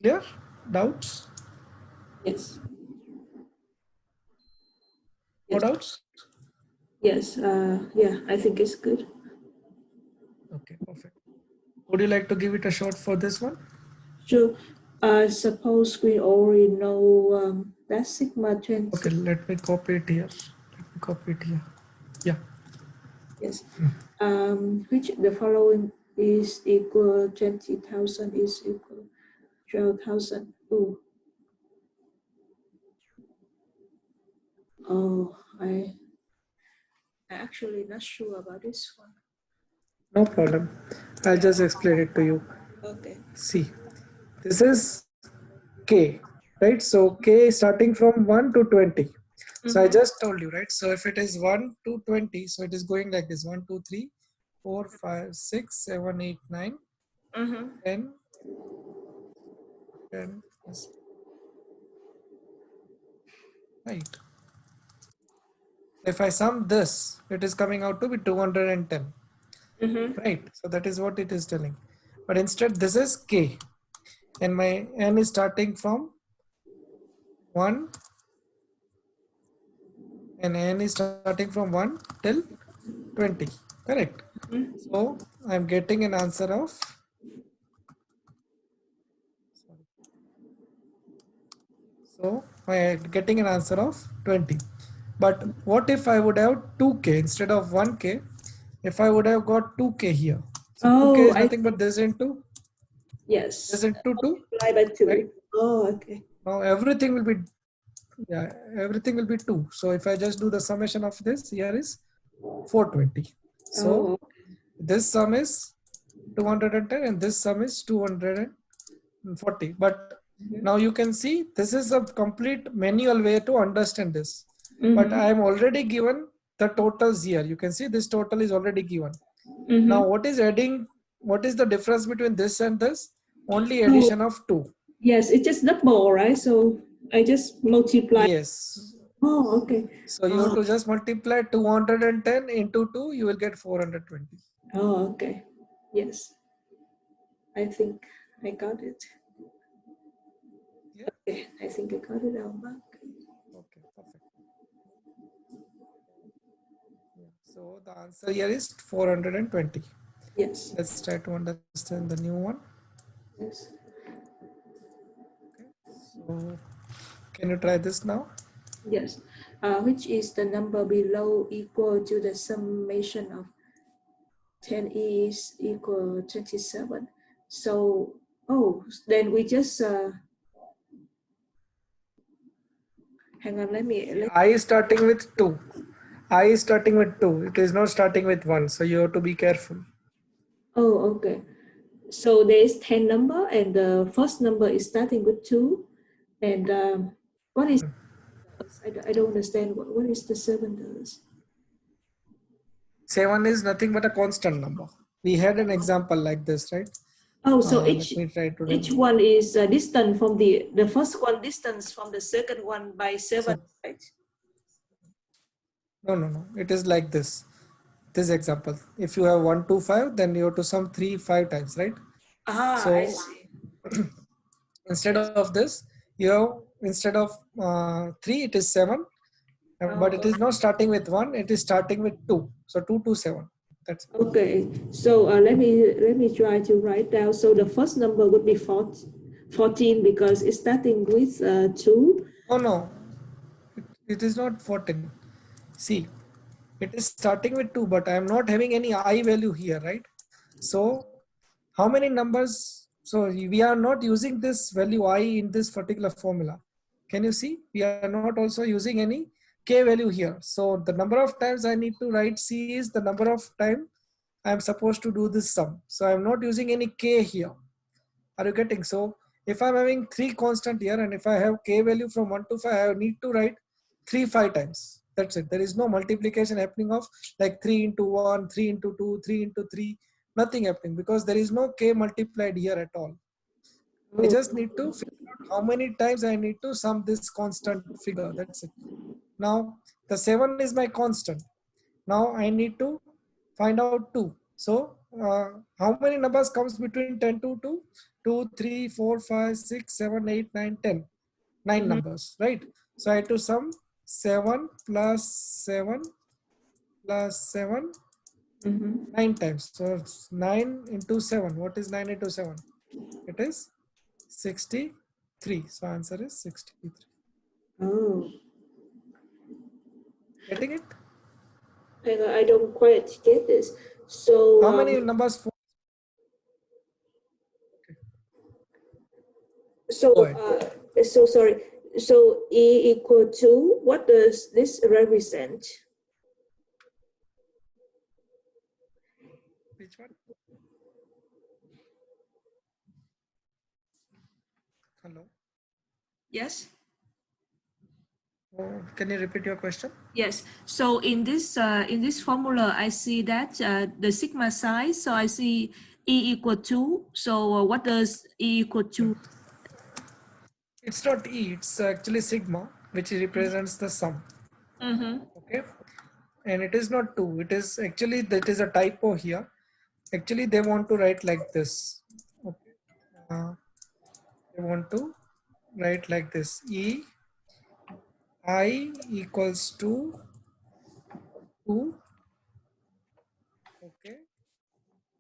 Clear? Doubts? Yes. No Yes. doubts? Yes. Yeah, I think it's good. Okay, perfect. Would you like to give it a shot for this one? So, suppose we already know that sigma 20. Okay, let me copy it here. Let me copy it here. Yeah. Yes. Which the following is equal 20,000 is equal 12,000. Oh, oh, I actually not sure about this one. No problem. I'll Yeah. just explain it to you. Okay. See, this is K, right? So K is starting from 1 to 20. So I Mm-hmm. just told you, right? So if it is 1 to 20, so it is going like this: 1, 2, 3, 4, 5, 6, 7, 8, 9, Mm-hmm. 10, 10, yes, right. If I sum this, it is coming out to be 210, Mm-hmm. right? So that is what it is telling. But instead, this is K, and my N is starting from 1, and N is starting from 1 till 20, correct? Mm-hmm. So I'm getting an answer of, so I'm getting an answer of 20. But what if I would have 2k instead of 1k? If I would have got 2k here, so 2k Oh, is I nothing but see. this Yes. into 2, Multiply by right? 2. Oh, okay. Now everything will be, yeah, everything will be 2. So if I just do the summation of this, here is 420. So Oh. this sum is 210 and this sum is 240. But now you can see this is a complete manual way to understand this. But Mm-hmm. I am already given the totals here. You can see this total is already given. Now Mm-hmm. what is adding, what is the difference between this and this? Only Oh, addition of 2. yes, it's just double, right? So I just multiply. Yes. Oh, okay. So you have Oh, to just multiply 210 into 2, you will get 420. oh, okay. Yes, I think I got it. Yeah. Okay, I think I got it out, Mark. Okay, perfect. Yeah. So the answer here is 420. Yes, Let's try to understand the new one. yes. Okay. So can you try this now? Yes, which is the number below equal to the summation of 10 is equal 27. So, oh, then we just, hang on, See, I is starting with 2. I is starting with 2. It is not starting with 1. So you have to be careful. oh, okay. So there is 10 number and the first number is starting with 2. And what is, I don't understand, what is the 7 does? 7 is nothing but a constant number. We had an example like this, right? Oh, so Let me try to each remember. one is distant from the first one distance from the second one by 7, So, right? no. It is like this. This example. If you have 1, 2, 5, then you have to sum 3, 5 times, right? Ah, I So see. instead Yes. of this, you have instead of 3, it is 7. But it Oh, is not starting with 1. It is starting with 2. So 2 to 7. That's it. okay. So let me try to write down. So the first number would be 14 because it's starting with 2. No. It is not 14. See, it is starting with 2, but I am not having any I value here, right? So how many numbers? So we are not using this value I in this particular formula. Can you see? We are not also using any K value here. So the number of times I need to write C is the number of time I am supposed to do this sum. So I am not using any K here. Are you getting? So if I'm having 3 constant here and if I have K value from 1 to 5, I need to write 3 5 times. That's it. There is no multiplication happening of like 3 into 1, 3 into 2, 3 into 3, nothing happening because there is no K multiplied here at all. I Oh, just need to figure out how many times I need to sum this constant figure. That's it. Now the 7 is my constant. Now I need to find out 2. So how many numbers comes between 10 to 2? 2, 3, 4, 5, 6, 7, 8, 9, 10. 9 mhm, numbers, right? So I have to sum 7 plus 7 plus 7 mhm. 9 times. So it's 9 into 7. What is 9 into 7? It is 63. So answer is 63. Oh, Getting it? hang on, I don't quite get this. So, How many numbers? Go ahead. so sorry. So E equal to, what does this represent? Which one? Hello. Yes. Oh, can you repeat your question? Yes. So in this formula, I see that the sigma size. So I see E equal to. So what does E equal to? It's not E, it's actually sigma, which represents the sum. Mm-hmm. Okay. And it is not 2. It is actually, that is a typo here. Actually, they want to write like this. Okay. They want to write like this. E I equals to 2. Okay.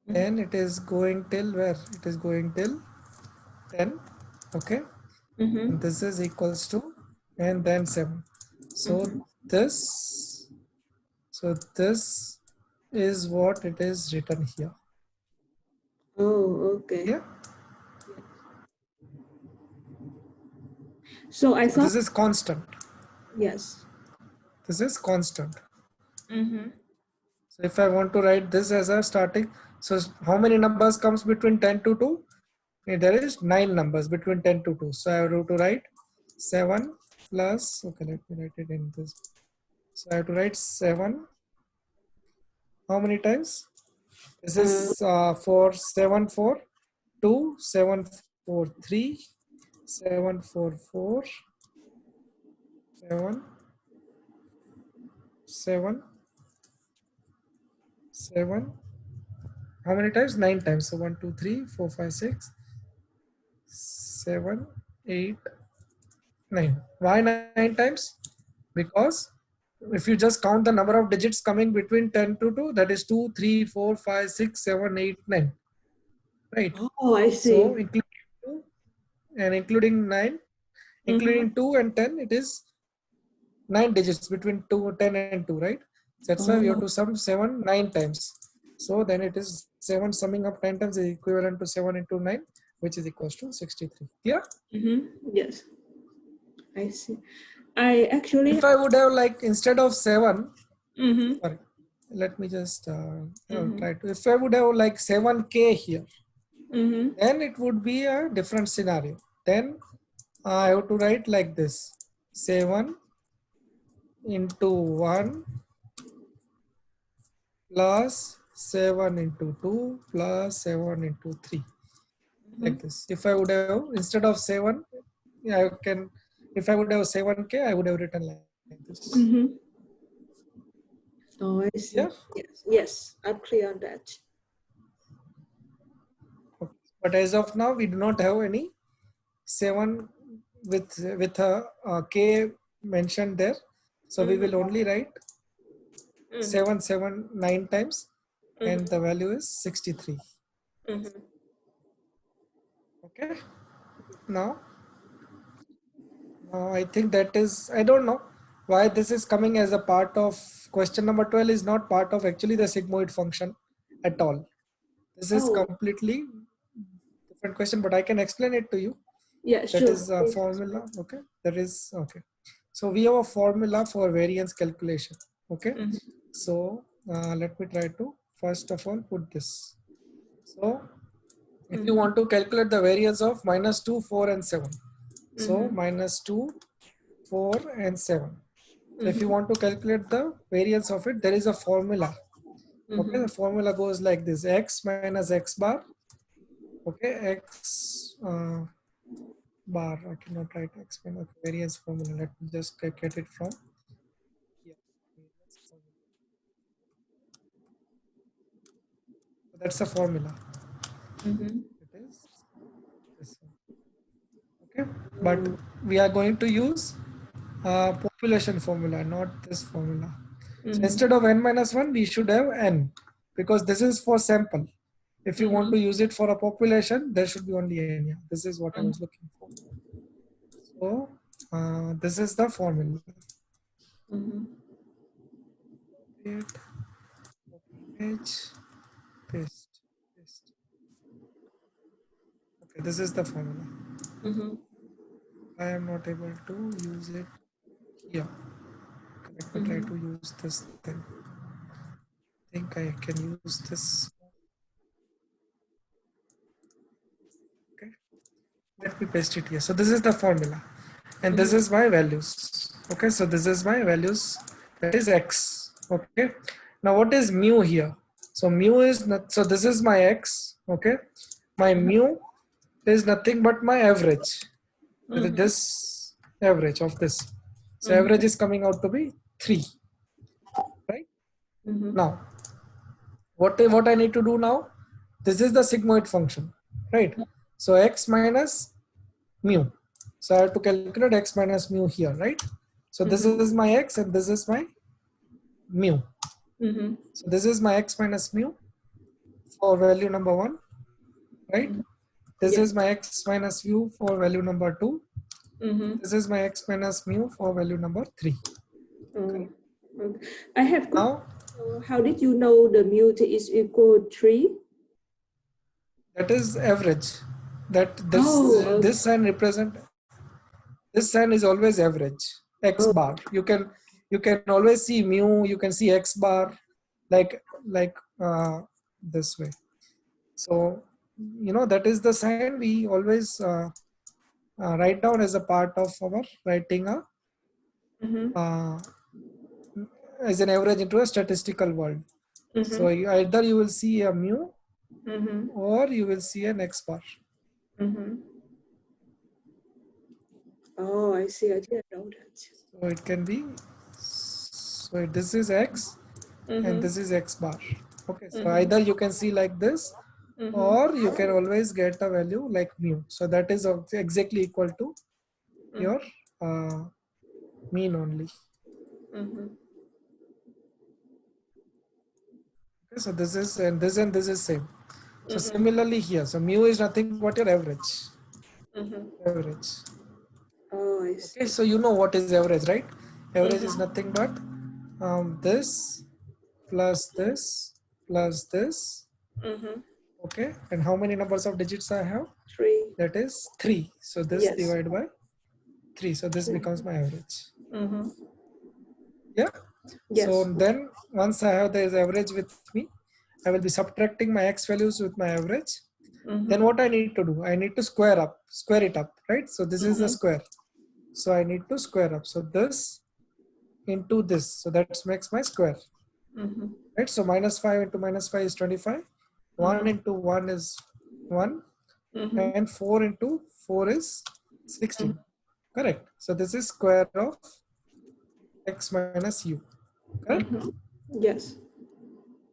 Then it is going till where? It is going till 10. Okay. Mm-hmm. And this is equals to, and then 7. So Mm-hmm. this, so this is what it is written here. Oh, okay. Yeah. So I So thought, this is constant. yes. This is constant. Mm-hmm. So if I want to write this as a starting, so how many numbers comes between 10 to 2? There is 9 numbers between 10 to 2. So I have to write 7 plus, okay, let me write it in this. So I have to write 7. How many times? This Uh, is for 7 4, 2, 7 4 3, 7 4 4, 7, 7, 7. How many times? 9 times. So 1, 2, 3, 4, 5, 6, 7, 8. 9. Why 9 times? Because if you just count the number of digits coming between 10 to 2, that is 2, 3, 4, 5, 6, 7, 8, 9. Right? Oh, I see. So including 2 and including 9, including 2 and 10, it is 9 digits between 2, 10 and 2, right? That's why we have Oh. to sum 7 9 times. So then it is 7 summing up 9 times is equivalent to 7 into 9, which is equals to 63. Clear? Yes, I see. I actually. If I would have like instead of 7, Mm-hmm. sorry, let me just Mm-hmm. try to. If I would have like 7K here, Mm-hmm. then it would be a different scenario. Then I have to write like this: 7 into 1 plus 7 into 2 plus 7 into 3, like this. If I would have instead of 7, I can, if I would have 7K, I would have written like this. Mm-hmm. Oh, I see. Yeah. Yes, I'm clear on that. Okay. But as of now, we do not have any 7 with a K mentioned there. So we will only write 7 7 9 times, and the value is 63. Okay. Now I think that is, I don't know why this is coming as a part of question number 12 is not part of actually the sigmoid function at all. This is Oh, completely different question, but I can explain it to you. yeah, That sure. is a formula. Okay. That is okay. So we have a formula for variance calculation. Okay. So let me try to first of all put this. So if you want to calculate the variance of -2, 4 and 7. So -2, 4 and 7. So if you want to calculate the variance of it, there is a formula. Okay, the formula goes like this: x minus x bar. Okay, x bar. I cannot write x minus variance formula. Let me just get it from here. So that's the formula. It is this one. Okay, but we are going to use population formula, not this formula. So instead of n minus 1, we should have n, because this is for sample. If you want to use it for a population, there should be only n. Yeah, this is what I was looking for. So this is the formula. Page, paste, paste. Okay, this is the formula. I am not able to use it here. Let me try to use this then. I think I can use this. Okay, let me paste it here. So this is the formula, and this is my values. Okay, so this is my values, that is x. Okay, now what is mu here? So mu is not, so this is my x. Okay, my mu is nothing but my average. This average of this, so average is coming out to be 3, right? Now what I need to do now, this is the sigmoid function, right? So x minus mu, so I have to calculate x minus mu here, right? So this is my x and this is my mu. So this is my x minus mu for value number 1, right? This is my x minus mu for value number 2. This is my x minus mu for value number 3. Okay. I have Now, how did you know the mu is equal 3? that is average. That this this sign represent, this sign is always average, x bar. You can always see mu, you can see x bar like this way. So that is the sign we always write down as a part of our writing a as an average into a statistical world. So either you will see a mu or you will see an x bar. Oh, I see. I didn't know that. So it can be, so this is x and this is x bar. Okay, so either you can see like this or you can always get a value like mu. So that is exactly equal to your mean only. Mm-hmm. Okay, so this is and this is same. So Mm-hmm. similarly here, so mu is nothing but your average. Mm-hmm. Average. Oh, I Okay, see. so you know what is average, right? Average is Mm-hmm. nothing but this plus this plus this. Mm-hmm. Okay, and how many numbers of digits I have? 3. That is 3. So this Yes. divided by 3. So this 3. becomes my average. Mm-hmm. Yeah. So Yes. then once I have this average with me, I will be subtracting my x values with my average. Then Mm-hmm. what I need to do? I need to square it up, right? So this is the Mm-hmm. square. So I need to square up. So this into this. So that makes my square, Mm-hmm. right? So minus 5 into minus 5 is 25. 1 Mm-hmm. into 1 is 1. Mm-hmm. And 4 into 4 is 16. Correct. So this is square of x minus u. Correct? Mm-hmm. Yes.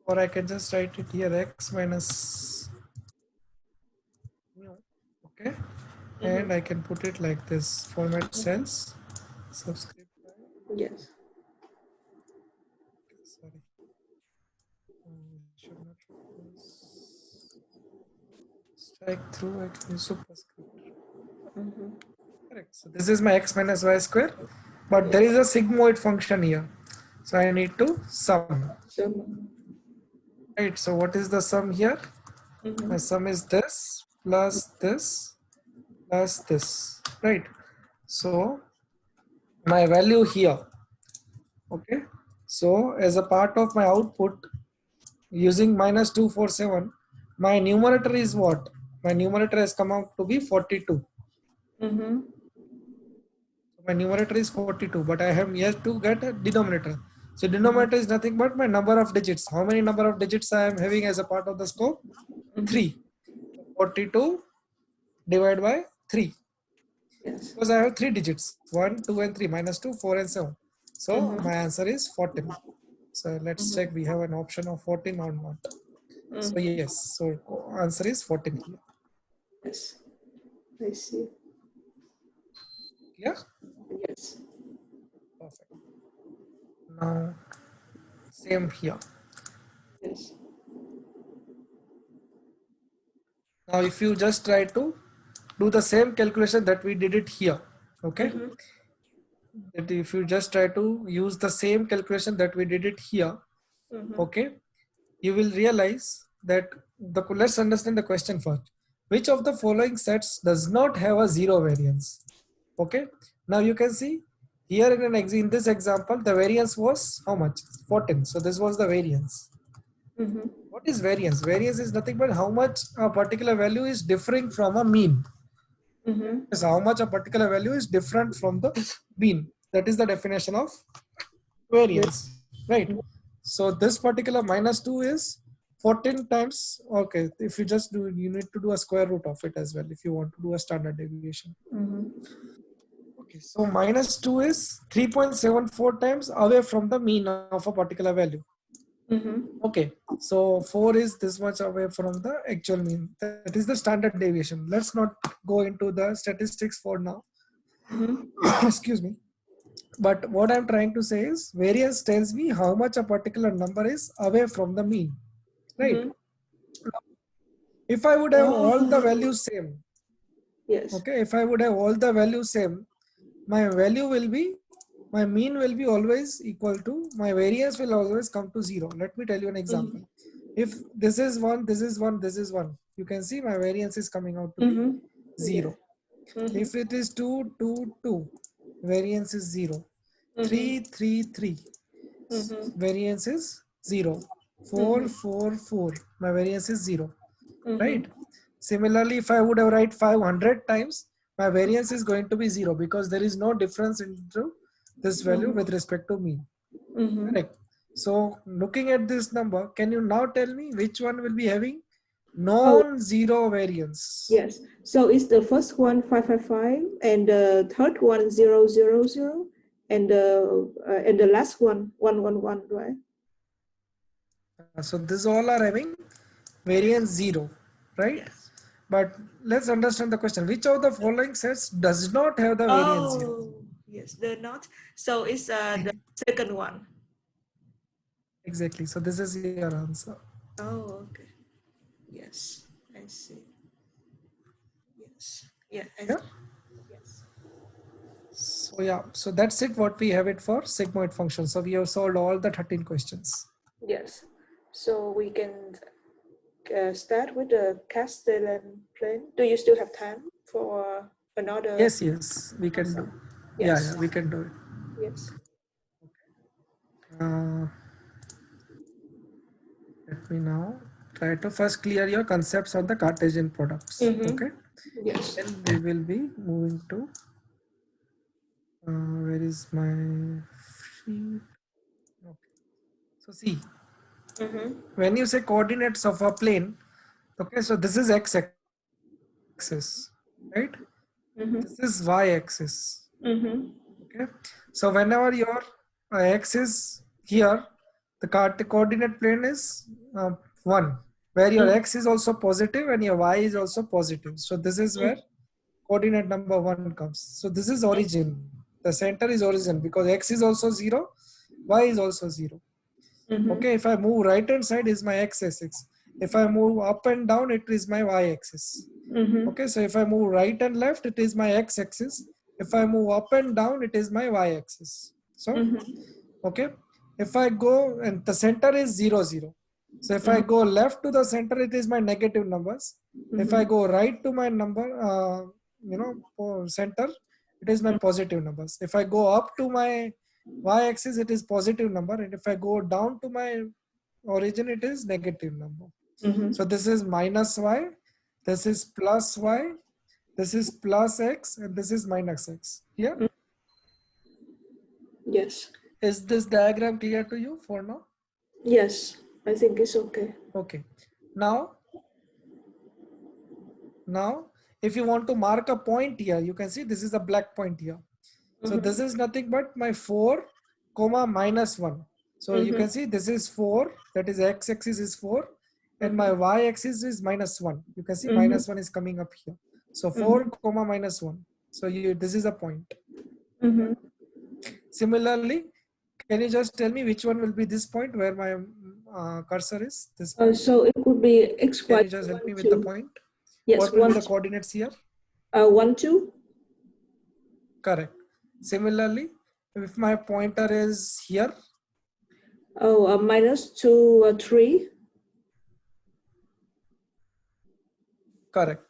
Or I can just write it here x minus mu. Okay. And I can put it like this. Format cells. Subscript. Yes. Sorry. Should not use strike through. I can use superscript. Mm-hmm. Correct. So this is my x minus y square. But there is a sigmoid function here. So I need to sum. So, Right. So what is the sum here? My sum is this plus this plus this. Right. So my value here. Okay. So as a part of my output using minus 247, my numerator is what? My numerator has come out to be 42. mm-hmm. So my numerator is 42, but I have yet to get a denominator. So denominator is nothing but my number of digits. How many number of digits I am having as a part of the scope? 3. 42 divided by 3. Yes. Because I have 3 digits, 1, 2 and 3, minus 2, 4 and 7. So my answer is 14. So let's check, we have an option of 14 or not. So yes, so answer is 14 here. Yes. I see. Yeah, Yes. perfect. Now same here. Yes. Now if you just try to do the same calculation that we did it here, okay? That if you just try to use the same calculation that we did it here, okay, you will realize that let's understand the question first. Which of the following sets does not have a zero variance? Okay, now you can see here in this example, the variance was how much? 14. So this was the variance. What is variance? Variance is nothing but how much a particular value is differing from a mean. Is how much a particular value is different from the mean. That is the definition of variance, right? So this particular minus 2 is 14 times. Okay, if you just do, you need to do a square root of it as well if you want to do a standard deviation. Okay, so minus 2 is 3.74 times away from the mean of a particular value. Okay, so 4 is this much away from the actual mean. That is the standard deviation. Let's not go into the statistics for now. Excuse me. But what I'm trying to say is variance tells me how much a particular number is away from the mean, right? If I would have all the values same, Yes. okay, if I would have all the values same, my value will be, my mean will be always equal to, my variance will always come to 0. Let me tell you an example. If this is 1, this is 1, this is 1, you can see my variance is coming out to be 0. If it is 2, 2, 2, variance is 0. 3, 3, 3, variance is 0. 4, 4, 4, my variance is 0, right? Similarly, if I would have write 500 times, my variance is going to be 0 because there is no difference into this value with respect to mean. Correct. So looking at this number, can you now tell me which one will be having non-zero variance? Yes. So it's the first one 555, and the third one 000, and the last one 111, right? So this all are having variance 0, right? Yes. But let's understand the question. Which of the following sets does not have the variance 0? Yes, the not. So it's the second one. Exactly. So this is your answer. Oh, okay. Yes, I see. Yes. Yeah. Yeah. Yes. So yeah, so that's it. What we have it for sigmoid function. So we have solved all the 13 questions. Yes. So we can start with the Castellan plane. Do you still have time for another Yes, we can do. answer? Yeah, Yes. we can do it. Yes. Uh, Let me now try to first clear your concepts on the Cartesian products. Mm-hmm. Okay. Yes. Then we will be moving to where is my sheet? Okay. So see, Mm-hmm. when you say coordinates of a plane, okay, so this is x-axis, right? Mm-hmm. This is y-axis. Mm-hmm. Okay. So whenever your x is here, the coordinate plane is 1, where your x is also positive and your y is also positive. So this is where coordinate number 1 comes. So this is origin. The center is origin because x is also 0, y is also 0. Mm-hmm. Okay, if I move right hand side is my x-axis. If I move up and down, it is my y-axis. Mm-hmm. Okay, so if I move right and left, it is my x-axis. If I move up and down, it is my y-axis. So, okay, if I go and the center is 0, 0. So if I go left to the center, it is my negative numbers. If I go right to my number, center, it is my positive numbers. If I go up to my y-axis, it is positive number. And if I go down to my origin, it is negative number. Mm-hmm. So this is minus y, this is plus y, this is plus x, and this is minus x. Yeah? Yes. Is this diagram clear to you for now? Yes. I think it's okay. Okay. Now, if you want to mark a point here, you can see this is a black point here. So this is nothing but my 4 comma minus 1. So you can see this is 4, that is x-axis is 4, and my y-axis is minus 1. You can see minus 1 is coming up here. So 4 comma minus 1. So this is a point. Mm-hmm. Similarly, can you just tell me which one will be this point where my cursor is? This point. So it could be x, Can y, you just help 1, me with the 2. point? Yes, What will 1, be the coordinates here? 1, 2. Correct. Similarly, if my pointer is here, Oh, minus 2, 3. correct.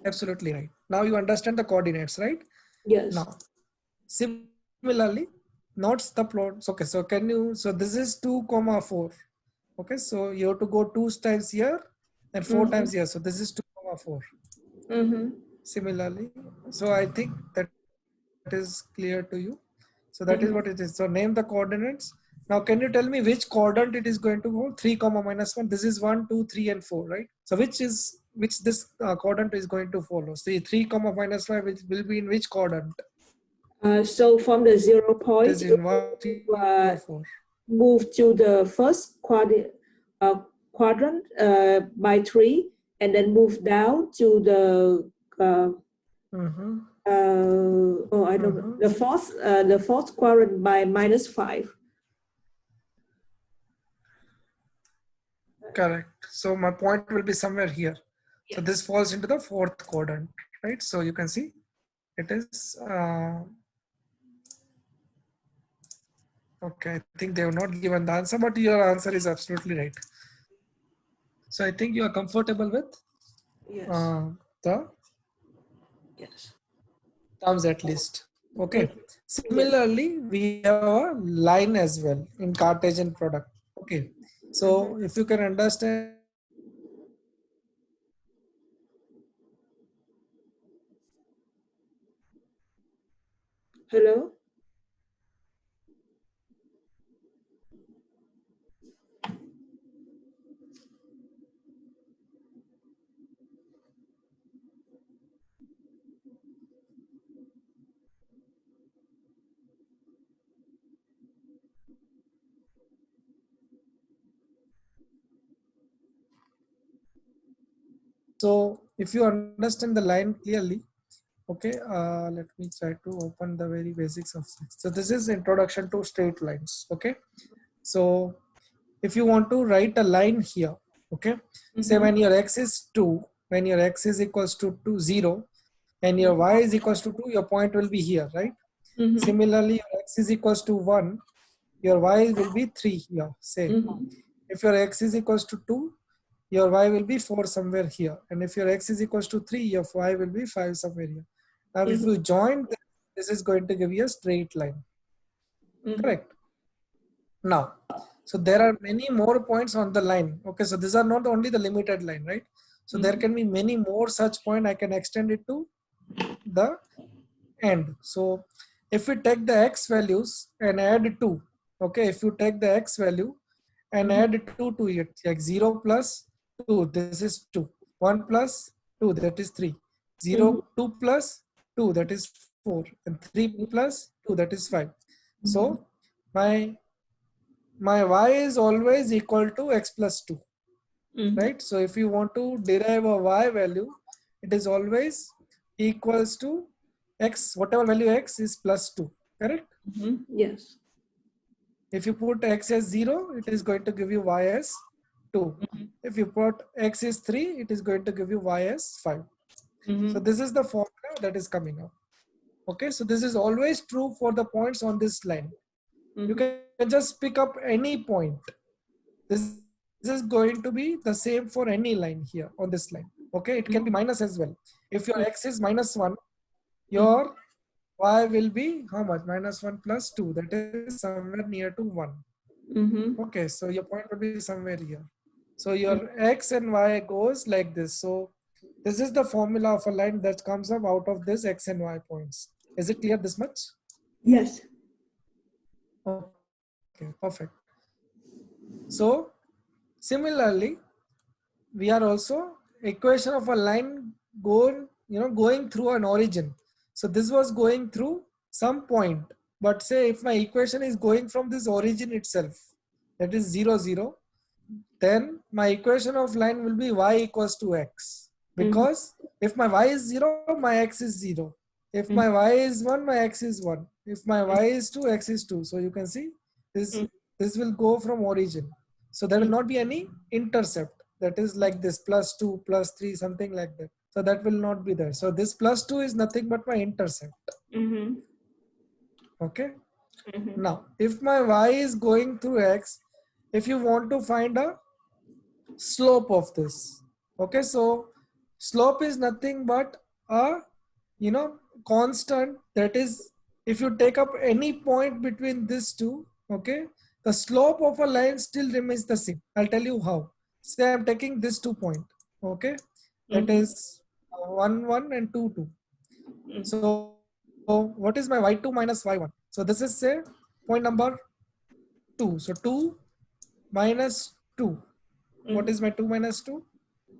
Absolutely right. Now you understand the coordinates, right? Yes. Now, similarly, notes the plots. Okay, so can you, so this is 2 comma 4. Okay, so you have to go 2 times here and 4 times here. So this is 2 comma 4. Mm-hmm. Similarly, so I think that is clear to you. So that is what it is. So name the coordinates. Now, can you tell me which quadrant it is going to go? 3 comma minus 1. This is 1, 2, 3, and 4, right? So which this quadrant is going to follow? See, 3 comma minus 5 will be in which quadrant? So from the 0 It point, is in 1, 3, or 4. move to the first quadrant by 3, and then move down to the I don't know, the fourth quadrant by minus 5. Correct. So my point will be somewhere here. So this falls into the 4th quadrant, right? So you can see it is, okay, I think they have not given the answer, but your answer is absolutely right. So I think you are comfortable with the terms at least. Okay. Similarly, we have a line as well in Cartesian product. Okay. So if you can understand, Hello? so if you understand the line clearly, Okay, let me try to open the very basics of this. So this is introduction to straight lines. Okay, so if you want to write a line here, okay, say when your x is 2, when your x is equals to 0, and your y is equals to 2, your point will be here, right? Similarly, your x is equals to 1, your y will be 3 here, say. If your x is equals to 2, your y will be 4 somewhere here. And if your x is equals to 3, your y will be 5 somewhere here. Now, if you join this is going to give you a straight line. Correct. Now, so there are many more points on the line. Okay, so these are not only the limited line, right? So there can be many more such point. I can extend it to the end. So if we take the x values and add 2, okay, if you take the x value and add 2 to it, like 0 plus 2, this is 2. 1 plus 2, that is 3. 0, 2 plus 2, that is 4. And 3 plus 2, that is 5. So my y is always equal to x plus 2, right? So if you want to derive a y value, it is always equals to x, whatever value x is plus 2, correct? Yes. If you put x as 0, it is going to give you y as 2. If you put x is 3, it is going to give you y as 5. So this is the formula that is coming up. Okay, so this is always true for the points on this line. You can just pick up any point. This is going to be the same for any line here on this line. Okay, it can be minus as well. If your x is minus 1, your y will be how much? Minus 1 plus 2, that is somewhere near to 1. Okay, so your point will be somewhere here. So your x and y goes like this. So this is the formula of a line that comes up out of this x and y points. Is it clear this much? Yes. Okay, perfect. So similarly, we are also equation of a line going through an origin. So this was going through some point, but say if my equation is going from this origin itself, that is 0 0, then my equation of line will be y equals to x, because if my y is 0, my x is 0. If my y is 1, my x is 1. If my y is 2, x is 2. So you can see this will go from origin. So there will not be any intercept, that is like this plus 2 plus 3 something like that. So that will not be there. So this plus 2 is nothing but my intercept. Okay. Now if my y is going through x, if you want to find a slope of this, okay, so slope is nothing but a constant, that is if you take up any point between these two, okay, the slope of a line still remains the same. I'll tell you how. Say I'm taking this 2 point, okay, that is 1 1 and 2 2. So what is my y2 minus y1? So this is say point number 2. So 2 minus 2. What is my 2 minus 2?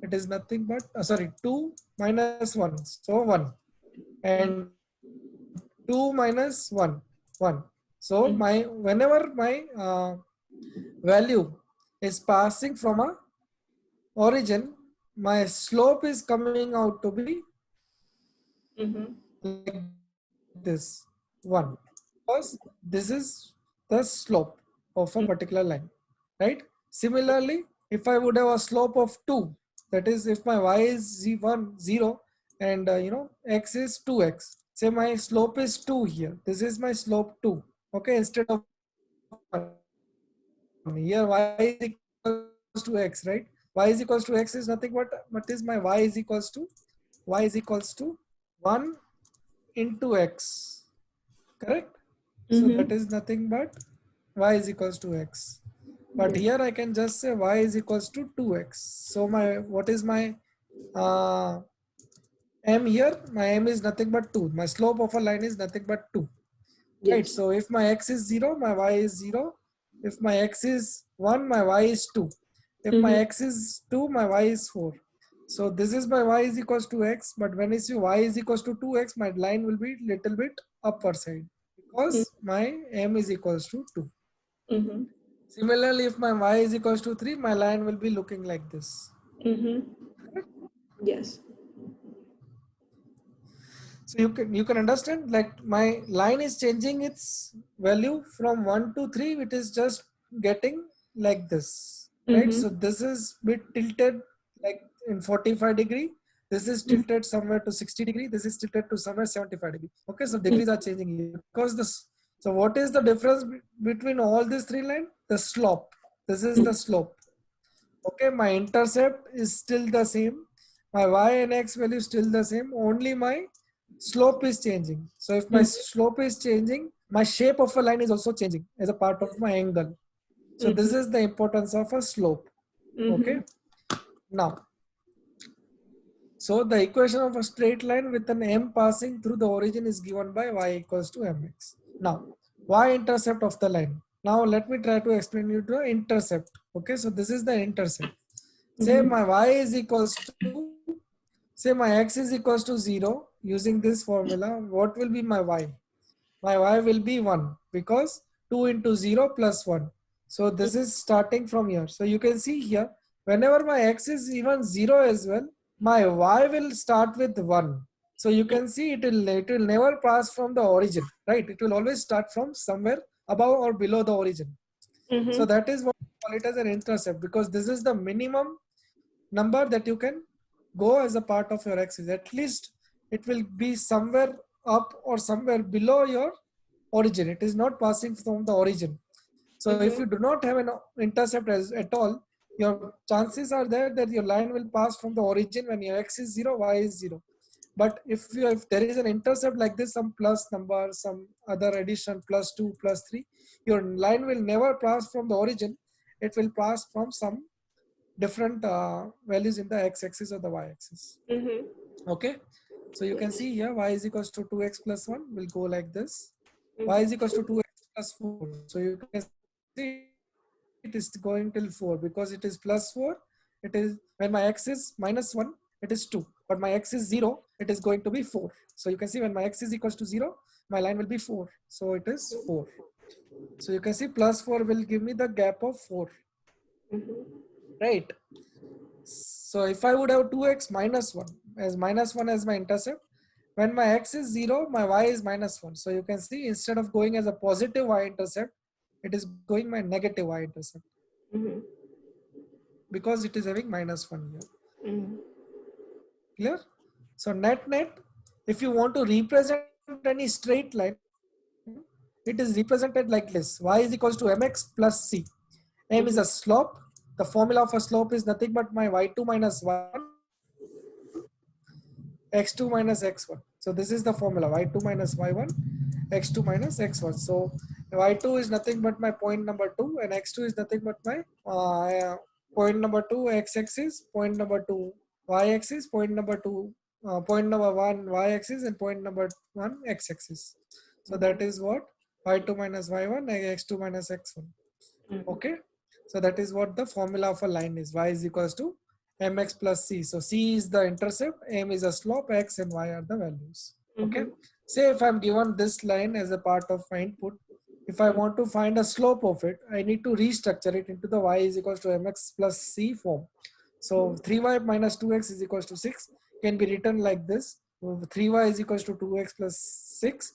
It is nothing but, sorry, 2 minus 1. So 1. And 2 minus 1. 1. So whenever my value is passing from a origin, my slope is coming out to be like this 1, because this is the slope of a particular line, right? Similarly, if I would have a slope of 2, that is if my y is 1 0 and x is 2x, say my slope is 2 here, this is my slope 2, okay, instead of 1. Here y is equals to x, right? Y is equals to x is nothing but what is my y is equals to 1 into x, correct? So that is nothing but y is equals to x. But here I can just say y is equals to 2x. So what is my m here? My m is nothing but 2. My slope of a line is nothing but 2. Yes. Right. So if my x is 0, my y is 0. If my x is 1, my y is 2. If my x is 2, my y is 4. So this is my y is equals to x. But when I see y is equals to 2x, my line will be little bit upper side, because my m is equals to 2. Similarly, if my y is equals to 3, my line will be looking like this. Yes. So you can understand, like my line is changing its value from 1 to 3. It is just getting like this, right? So this is bit tilted like in 45 degree. This is tilted somewhere to 60 degree. This is tilted to somewhere 75 degree. Okay, so degrees are changing here because this. So what is the difference between all these three lines? The slope. This is the slope. Okay, my intercept is still the same. My y and x value is still the same. Only my slope is changing. So if my slope is changing, my shape of a line is also changing as a part of my angle. So this is the importance of a slope. Okay. Now, so the equation of a straight line with an m passing through the origin is given by y equals to mx. Now, y-intercept of the line. Now let me try to explain you the intercept. Okay, so this is the intercept. Say my y is equals to, say my x is equals to 0 using this formula. What will be my y? My y will be 1 because 2 into 0 plus 1. So this is starting from here. So you can see here, whenever my x is even 0 as well, my y will start with 1. So you can see it will never pass from the origin, right? It will always start from somewhere above or below the origin. So that is what we call it as an intercept, because this is the minimum number that you can go as a part of your axis. At least it will be somewhere up or somewhere below your origin. It is not passing from the origin. So if you do not have an intercept at all, your chances are there that your line will pass from the origin when your x is 0, y is 0. But if there is an intercept like this, some plus number, some other addition, plus 2, plus 3, your line will never pass from the origin. It will pass from some different values in the x-axis or the y-axis. Okay, so you can see here y is equals to 2x plus 1 will go like this. Y is equals to 2x plus 4. So you can see it is going till 4 because it is plus 4. It is when my x is minus 1, it is 2. But my x is 0, it is going to be 4. So you can see when my x is equals to 0, my line will be 4. So it is 4. So you can see plus 4 will give me the gap of 4. Right. So if I would have 2x minus 1 as my intercept, when my x is 0, my y is minus 1. So you can see instead of going as a positive y-intercept, it is going my negative y-intercept. Because it is having minus 1 here. Clear? So net, if you want to represent any straight line, it is represented like this. Y is equals to mx plus c. M is a slope. The formula of a slope is nothing but my y2 minus y1, x2 minus x1. So this is the formula, y2 minus y1, x2 minus x1. So y2 is nothing but my point number 2 and x2 is nothing but my point number 2 x-axis, point number 2 y-axis, point number 2 point number 1 y-axis and point number 1 x-axis. So that is what y2 minus y1 x2 minus x1. Okay, so that is what the formula of a line is. Y is equals to mx plus c. So c is the intercept, m is a slope, x and y are the values. Okay, say if I'm given this line as a part of my input, if I want to find a slope of it, I need to restructure it into the y is equals to mx plus c form. So 3y minus 2x is equals to 6 can be written like this. 3y is equals to 2x plus 6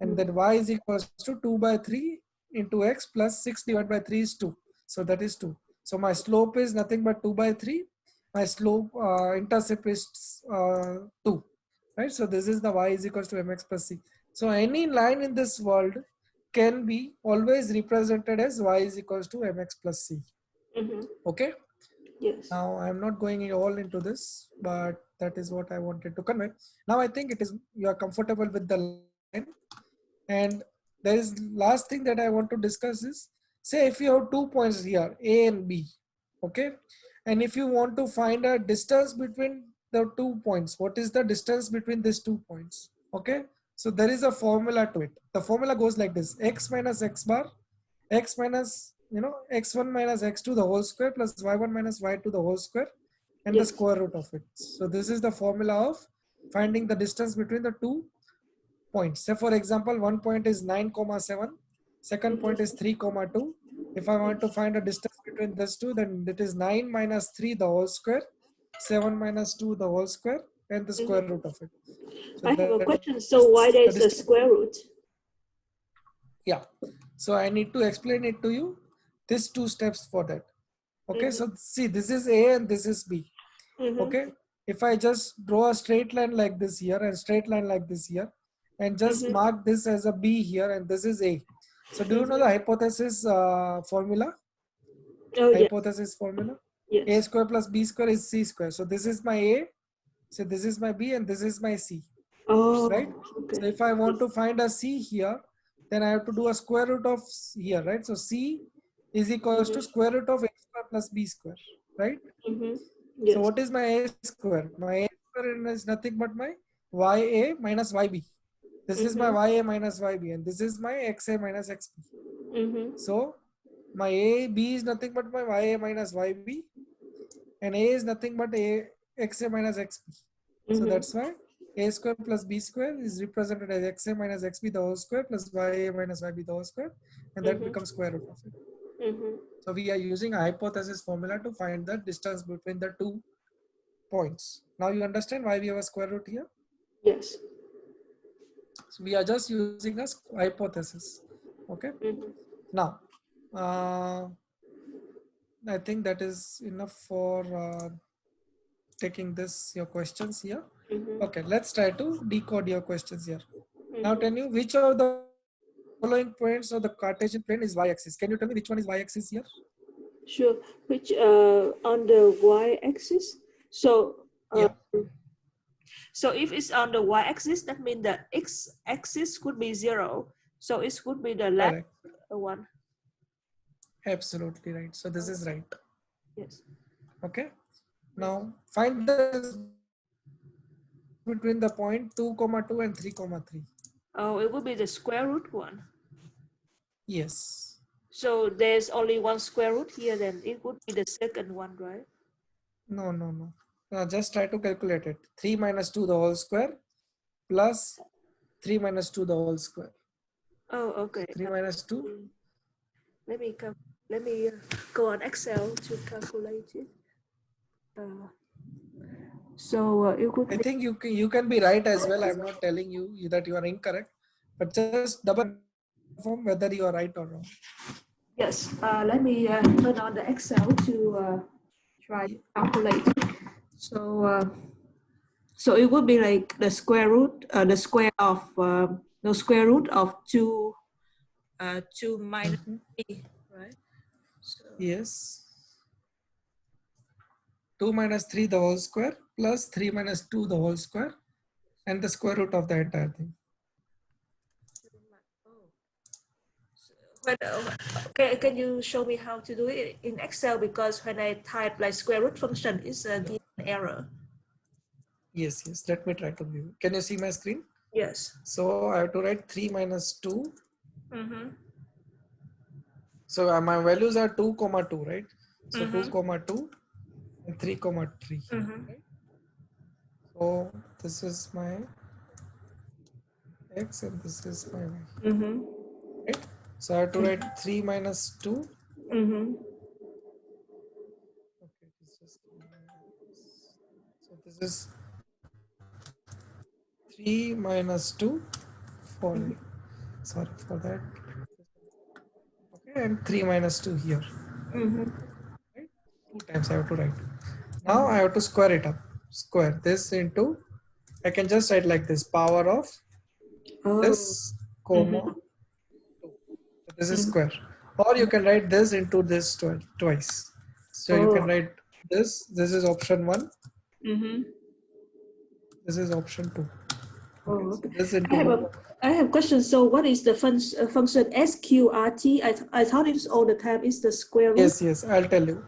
and then y is equals to 2 by 3 into x plus 6 divided by 3 is 2. So that is 2. So my slope is nothing but 2 by 3. My slope intercept is 2. Right? So this is the y is equals to mx plus c. So any line in this world can be always represented as y is equals to mx plus c. Okay. Yes. Now I'm not going all into this, but that is what I wanted to convey. Now I think you are comfortable with the line. And there is last thing that I want to discuss is, say if you have 2 points here, A and B, okay? And if you want to find a distance between the 2 points, what is the distance between these 2 points? Okay, so there is a formula to it. The formula goes like this: x minus x bar, x minus, x1 minus x2 the whole square plus y1 minus y2 the whole square and the square root of it. So this is the formula of finding the distance between the 2 points. Say for example, one point is 9,7, second point is 3,2. If I want to find a distance between these two, then it is 9 minus 3 the whole square, 7 minus 2 the whole square, and the square root of it. So I have a that question. So why there is a square root? Yeah. So I need to explain it to you. These 2 steps for that. Okay. So see, this is A and this is B. Okay. If I just draw a straight line like this here and straight line like this here, and just mark this as a B here and this is A. So do you know the hypothesis formula? Oh, yes. Hypothesis formula? Yes. A square plus B square is C square. So this is my A. So this is my B and this is my C. Oh, right? okay. So if I want to find a C here, then I have to do a square root of here, right? So C is equals to square root of A square plus B square, right? Yes. So what is my A square? My A square is nothing but my YA minus YB. This is my YA minus YB and this is my XA minus XB. So my AB is nothing but my YA minus YB and A is nothing but A XA minus XB. So that's why A square plus B square is represented as XA minus XB the whole square plus YA minus YB the whole square, and that becomes square root of it. So we are using a hypothesis formula to find the distance between the 2 points. Now you understand why we have a square root here? Yes. So we are just using a hypothesis. Okay. Now, I think that is enough for taking your questions here. Okay, let's try to decode your questions here. Now tell me which of the following points of the Cartesian plane is y-axis. Can you tell me which one is y-axis here? Sure. Which on the y-axis? So so if it's on the y-axis, that means the x-axis could be 0. So it could be the left one. Absolutely right. So this is right. Yes. Okay. Now find the between the point 2, 2 and 3, 3. Oh, it would be the square root one. Yes. So there's only one square root here, then it would be the second one, right? No. Now just try to calculate it. 3 minus 2 the whole square plus 3 minus 2 the whole square. Oh, okay. 3 minus 2. Let me go on Excel to calculate it. So it could. I think you can be right as well. I'm not telling you that you are incorrect, but just double confirm whether you are right or wrong. Yes. Let me turn on the Excel to try to calculate. So so it would be like the square root, the square of the 2 minus 3, right? So, yes. 2 minus 3 the whole square plus 3 minus 2 the whole square and the square root of the entire thing. Can you show me how to do it in Excel? Because when I type like square root function, it's a error. Yes. Let me try to view. Can you see my screen? Yes. So I have to write 3 minus 2. So my values are 2, 2, right? So 2, 2 and 3, 3. Right? So this is my x and this is my y. Right? So I have to write 3 minus 2. Okay, so this is 3 minus 2 sorry for that. Okay, and 3 minus 2 here. Right? 2 times I have to write. Now I have to square it up. Square this into, I can just write like this, power of this comma 2. So this is square. Or you can write this into this twice. So you can write this is option 1. This is option 2. Okay. So this I have a question. So what is the function SQRT? I thought it's all the time is the square root. Yes, I'll tell you.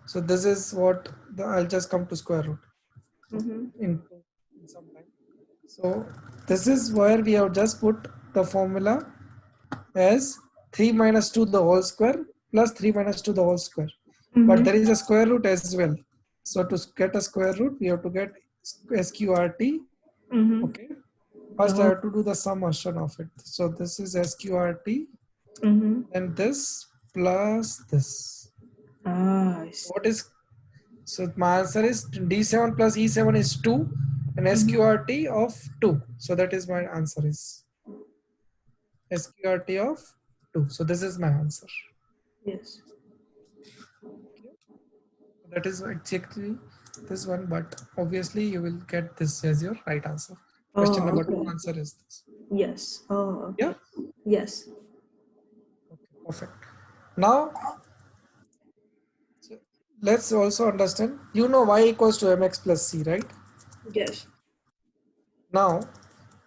So this is what I'll just come to square root in some time. So this is where we have just put the formula as 3 minus 2 the whole square plus 3 minus 2 the whole square. But there is a square root as well. So to get a square root, we have to get SQRT. Okay. First, I have to do the summation of it. So this is SQRT and this plus this. Ah, What is So my answer is D7 plus E7 is 2 and SQRT of 2. So that is my answer is SQRT of 2. So this is my answer. Yes. That is exactly this one, but obviously you will get this as your right answer. Question Oh, number 2 okay. answer is this. Yes. Oh, Yeah. okay. Yes. Okay, perfect. Now, so let's also understand, you know y equals to mx plus c, right? Yes. Now,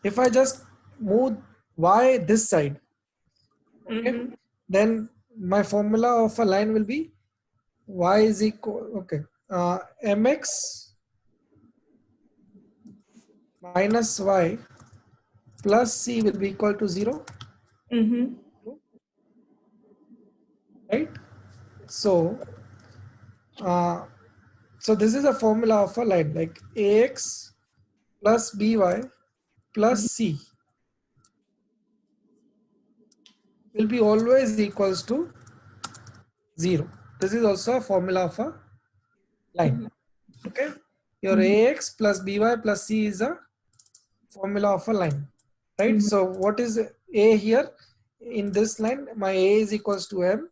if I just move y this side, okay, Mm-hmm. then my formula of a line will be y is equal, okay, mx minus y plus c will be equal to 0, Mm-hmm. right? So, uh, so this is a formula of a line like ax plus by plus c will be always equals to 0. This is also a formula of a line. Okay, your ax plus by plus c is a formula of a line, right? Mm-hmm. So what is a here in this line? My a is equals to m,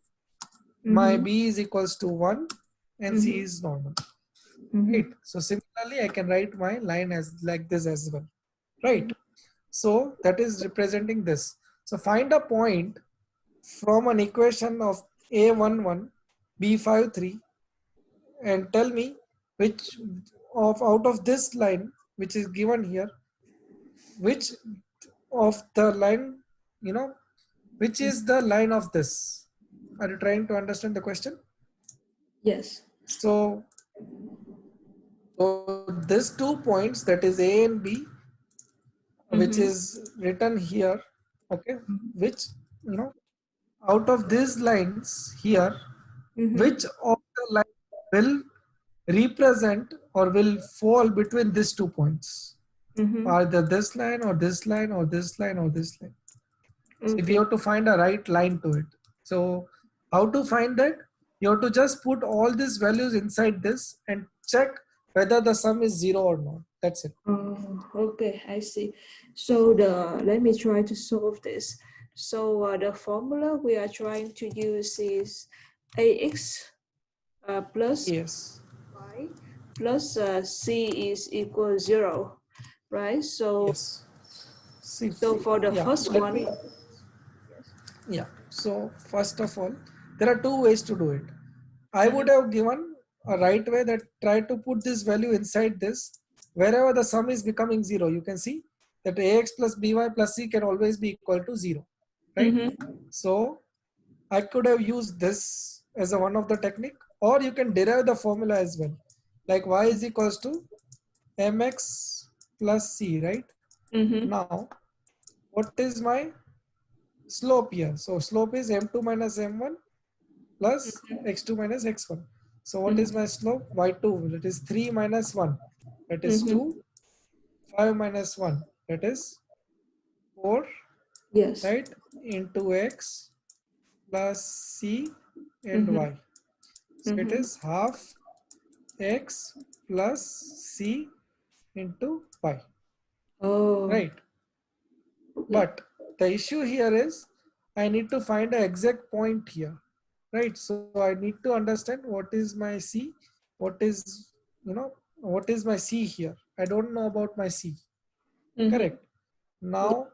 my Mm-hmm. b is equals to 1, and c Mm-hmm. is normal, Mm-hmm. right? So similarly, I can write my line as like this as well, right? So that is representing this. So find a point from an equation of a11, b53, and tell me which of out of this line which is given here, which of the line, you know, which is the line of this. Are you trying to understand the question? Yes. So, so these 2 points, that is a and b, which Mm-hmm. is written here, okay, which, you know, out of these lines here, Mm-hmm. which of the line will represent or will fall between these 2 points, Mm-hmm. either this line or this line or this line or this line. So we Okay. have to find a right line to it. So how to find that? You have to just put all these values inside this and check whether the sum is 0 or not. That's it. Oh, okay, I see. So let me try to solve this. So the formula we are trying to use is ax plus Yes. y plus c is equal 0, right? Yes. See, So for the yeah, first let one, me, yes. yeah. So first of all, there are 2 ways to do it. I would Mhm. have given a right way that try to put this value inside this. Wherever the sum is becoming 0, you can see that ax plus by plus c can always be equal to 0, right? Mm-hmm. So I could have used this as a one of the technique, or you can derive the formula as well. Like y is equals to mx plus c, right? Mm-hmm. Now, what is my slope here? So slope is m2 minus m1 plus x2 minus x1. So what is Mm-hmm. my slope? y2, that is 3 minus 1, that is Mm-hmm. 2, 5 minus 1, that is 4, Yes. right? Into x plus c and Mm-hmm. y. So it Mm-hmm. is half x plus c into y, Oh, right? yeah. But the issue here is I need to find an exact point here, right? So I need to understand what is my c, what is, you know, what is my c here. I don't know about my c, Mm-hmm. correct? Now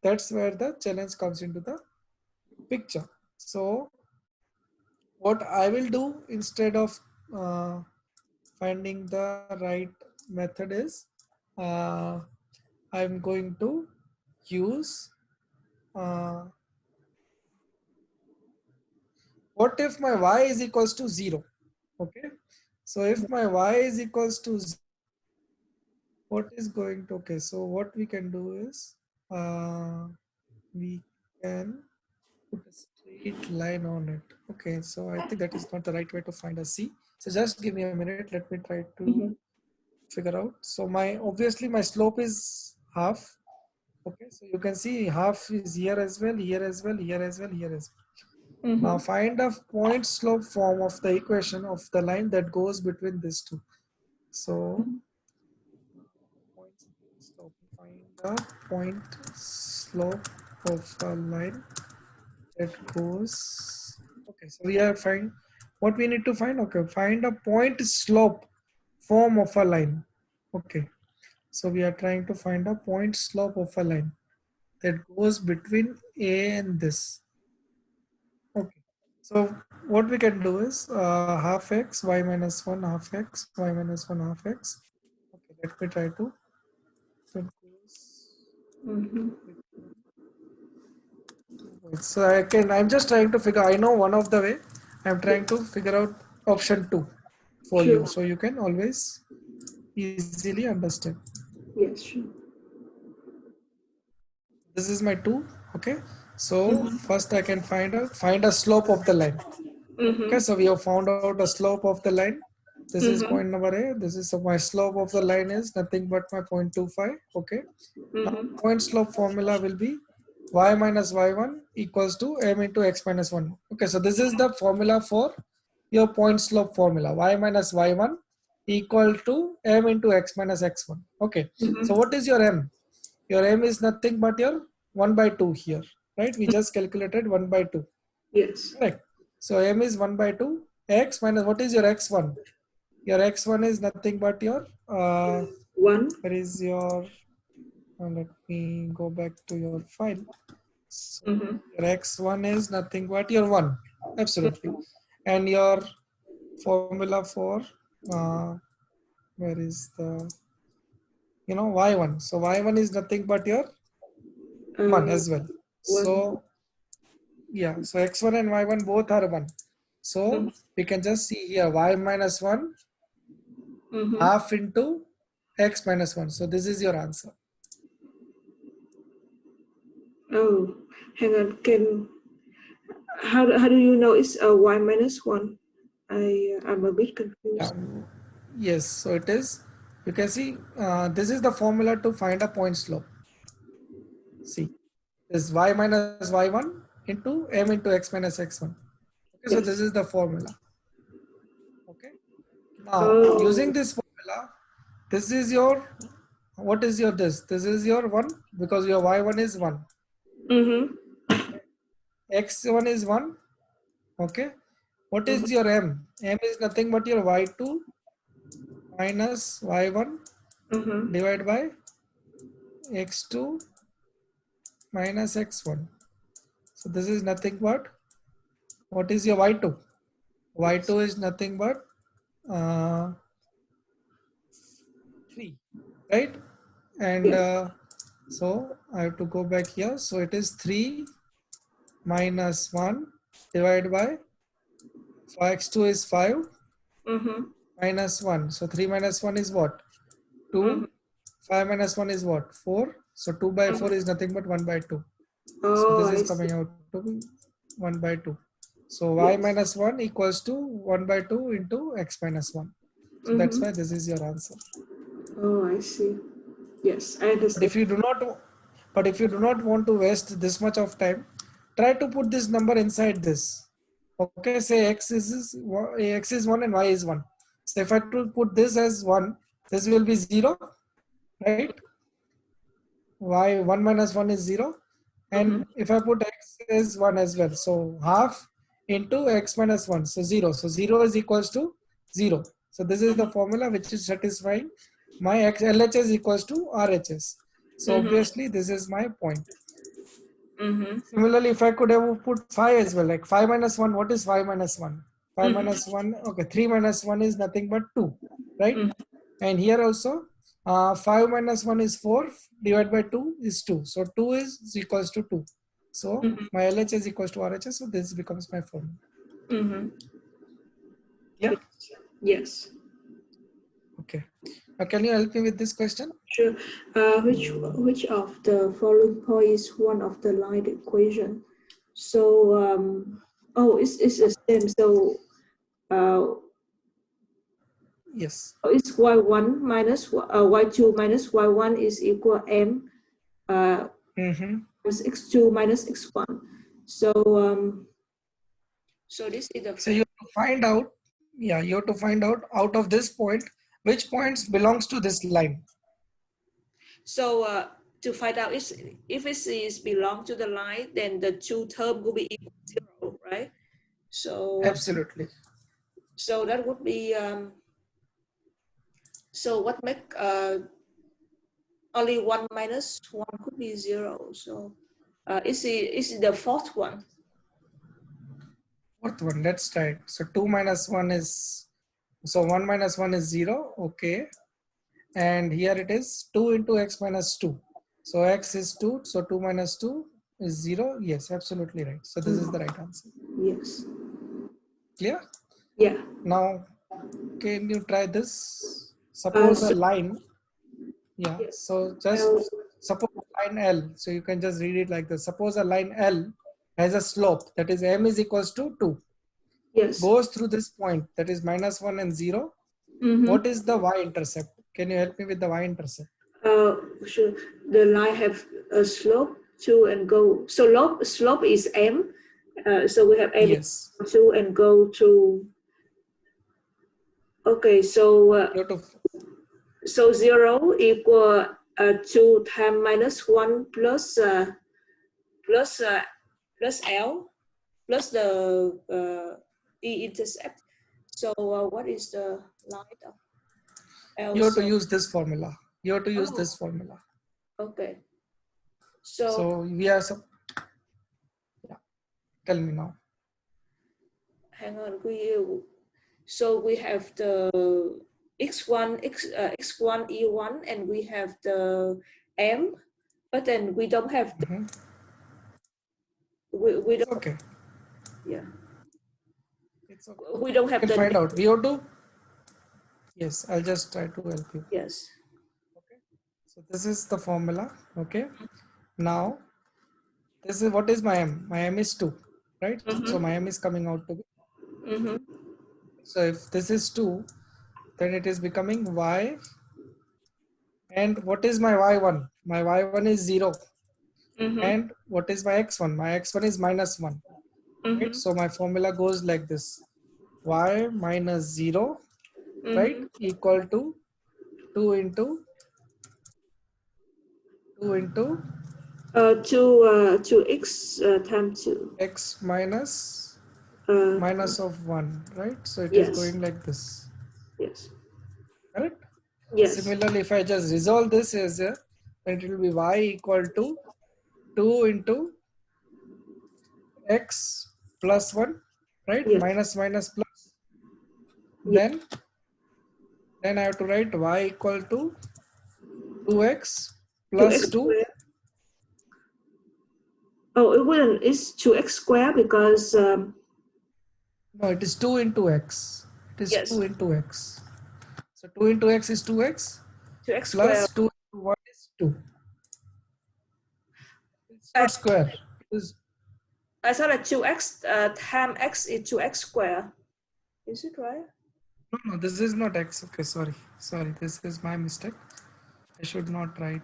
that's where the challenge comes into the picture. So what I will do instead of uh, finding the right method is uh, I'm going to use what if my y is equals to 0? Okay, so if my y is equals to 0, what is going to, okay, so what we can do is we can put a straight line on it. Okay, so I think that is not the right way to find a c. So just give me a minute, let me try to Mm-hmm. figure out. So my, obviously my slope is half. Okay, so you can see half is here as well, here as well, here as well, here as well. Now find a point slope form of the equation of the line that goes between these two. So point slope, find the point slope of a line that goes. Okay, so we are find what we need to find. Okay, find a point slope form of a line. Okay, so we are trying to find a point slope of a line that goes between A and this. Okay, so what we can do is half x, y minus 1, half x, y minus 1, half x. Okay, let me try to. So it goes so I'm just trying to figure, I know one of the way, I'm trying to figure out option 2 for Sure. you. So you can always easily understand. Yes, sure. This is my 2. Okay, so first I can find a slope of the line. Okay, so we have found out the slope of the line. This is point number A. This is, so my slope of the line is nothing but my 0.25. Okay, now point slope formula will be y minus y1 equals to m into x minus 1. Okay, so this is the formula for your point slope formula. Y minus y1 equal to m into x minus x1. Okay, so what is your m? Your m is nothing but your 1 by 2 here, right? We just calculated 1 by 2. Yes. Correct. So m is 1 by 2. X minus, what is your x1? Your x1 is nothing but your, 1. where is your, let me go back to your file. So your x1 is nothing but your 1. Absolutely. And your formula for, where is the, y1. So y1 is nothing but your 1 as well. So yeah, so x1 and y1 both are 1. So we can just see here y minus 1 half into x minus 1. So this is your answer. Oh, hang on. How do you know it's a y minus 1? I'm a bit confused. Yes, so it is. You can see this is the formula to find a point slope. See, this y minus y1 into m into x minus x1. Okay, so this is the formula. Okay. Now using this formula, this is your, what is your this? This is your 1 because your y1 is 1. X1 is 1. Okay. What is your m? M is nothing but your y2 minus y1 divided by x2 minus x1. So this is nothing but, what is your y2? Y2 is nothing but 3, right? And so I have to go back here. So it is 3 minus 1 divided by x2 is 5 minus 1. So 3 minus 1 is what? 2. 5 minus 1 is what? 4. So 2 by 4 is nothing but 1 by 2. So this is coming out to be 1 by 2. So y minus 1 equals to 1 by 2 into x minus 1. So that's why this is your answer. Oh, I see. Yes, I understand. But if you do not want to waste this much of time, try to put this number inside this. Okay, say x is 1 and y is 1. So if I put this as 1, this will be 0, right? Y 1 minus 1 is 0. And if I put x as 1 as well, so half into x minus 1, so 0. So 0 is equals to 0. So this is the formula which is satisfying my LHS equals to RHS. So obviously this is my point. Similarly, if I could have put 5 as well, like 5 minus 1, what is 5 minus 1? 5 minus 1, okay, 3 minus 1 is nothing but 2, right? And here also, 5 minus 1 is 4, divided by 2 is 2. So 2 is equals to 2. So my LHS is equals to RHS, so this becomes my formula. Yeah? Yes. Okay. Now can you help me with this question? Sure. Which of the following point is one of the line equation? So it's the same. So Yes. it's y1 minus y2 minus y1 is equal m plus x2 minus x1. So So this is the So you have to find out, yeah, you have to find out of this point, which points belongs to this line. so to find out if it is belong to the line, then the two term will be equal to 0, right? So Absolutely. so that would be so what make only 1 minus 1 could be 0. So is the fourth one. Fourth one, let's try it. So 2 minus 1 is, so 1 minus 1 is 0, okay. And here it is 2 into x minus 2. So x is 2, so 2 minus 2 is 0. Yes, absolutely right. So this is the right answer. Yes. Clear? Yeah. Now, can you try this? Suppose a So line, yeah, so just L, suppose line L, so you can just read it like this. Suppose a line L has a slope, that is m is equals to 2, yes. goes through this point, that is minus 1 and 0. Mm-hmm. What is the y-intercept? Can you help me with the y-intercept? Sure. The line have a slope 2 and go. So slope is m. So we have m Yes. 2 and go to. Okay. So You have to, so 0 equal 2 times minus 1 plus plus plus L plus the e-intercept. So what is the line of L? you have to So, use this formula. You have to use oh, this formula. okay. So So we are, yeah, tell me now. hang on, we have the x1 x1 e1 and we have the m, but then we don't have the, Mhm. we It's don't, okay. yeah, It's okay. we don't You have can the, find out. We have to, yes, I'll just try to help you. yes. Okay. So this is the formula. Okay. Now, this is what is my m? My m is 2, right? So my m is coming out to be. Mm-hmm. So if this is 2, then it is becoming y. And what is my y1? My y1 is 0. Mm-hmm. And what is my x1? My x1 is minus 1. Right? So my formula goes like this: y minus 0, right, equal to 2 into 2 x times 2. x minus minus of 1, right? So it is Yes. going like this, Yes. correct? Yes. Similarly, if I just resolve this as a, then it will be y equal to 2 into x plus 1, right? Yes. Minus minus plus. Yes. Then I have to write y equal to 2x 2x plus 2. squared. Oh, it wouldn't. It's 2x squared because No, it is 2 into x. It is yes, 2 into x. So 2 into x is 2x 2x plus squared. 2 into 1 is 2. It's not square. It is, I thought that 2x times x is 2x squared. Is it right? no, this is not x. Okay, sorry. Sorry, this is my mistake. I should not write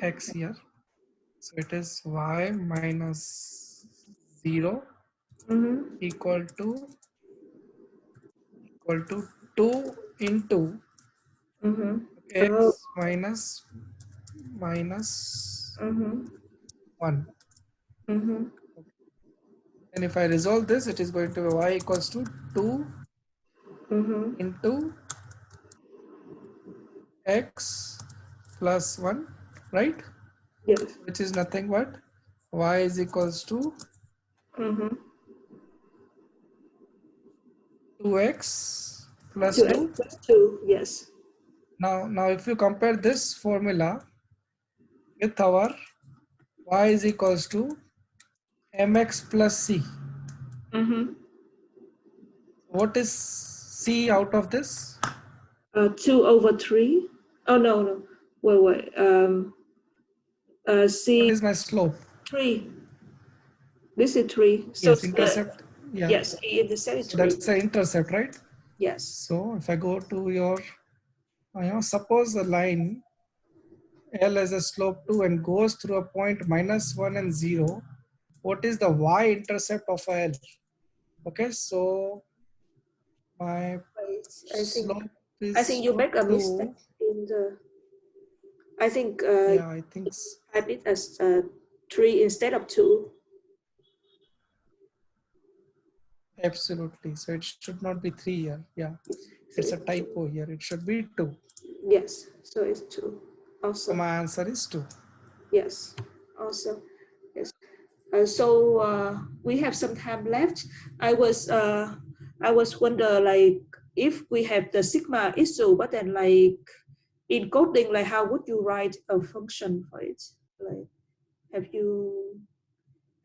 x here. So it is y minus 0 equal to 2 into x minus 1. And if I resolve this, it is going to be y equals to 2 into x plus 1, right? Yes. Which is nothing but y is equals to 2x plus 2. 2x plus 2. Yes. Now if you compare this formula with our y is equals to mx plus c, what is c out of this? 2 over 3. Oh no no. Wait. What C is my slope? 3. This is 3. So Yes, intercept. Yeah. yes, E-intercept is So 3. that's the intercept, right? Yes. So if I go to your, suppose a line L has a slope 2 and goes through a point minus 1 and 0, what is the y-intercept of a L? Okay, so my I slope think is you make a 2. mistake in the. I think Yeah, I think type it as 3 instead of 2. absolutely. So it should not be 3 here. Yeah, So it's a it's 2. typo here. It should be 2. Yes, so it's 2. So Also, my answer is 2. yes. Also, yes. We have some time left. I was wonder like if we have the sigma issue, but then like in coding, like how would you write a function for it? Like, have you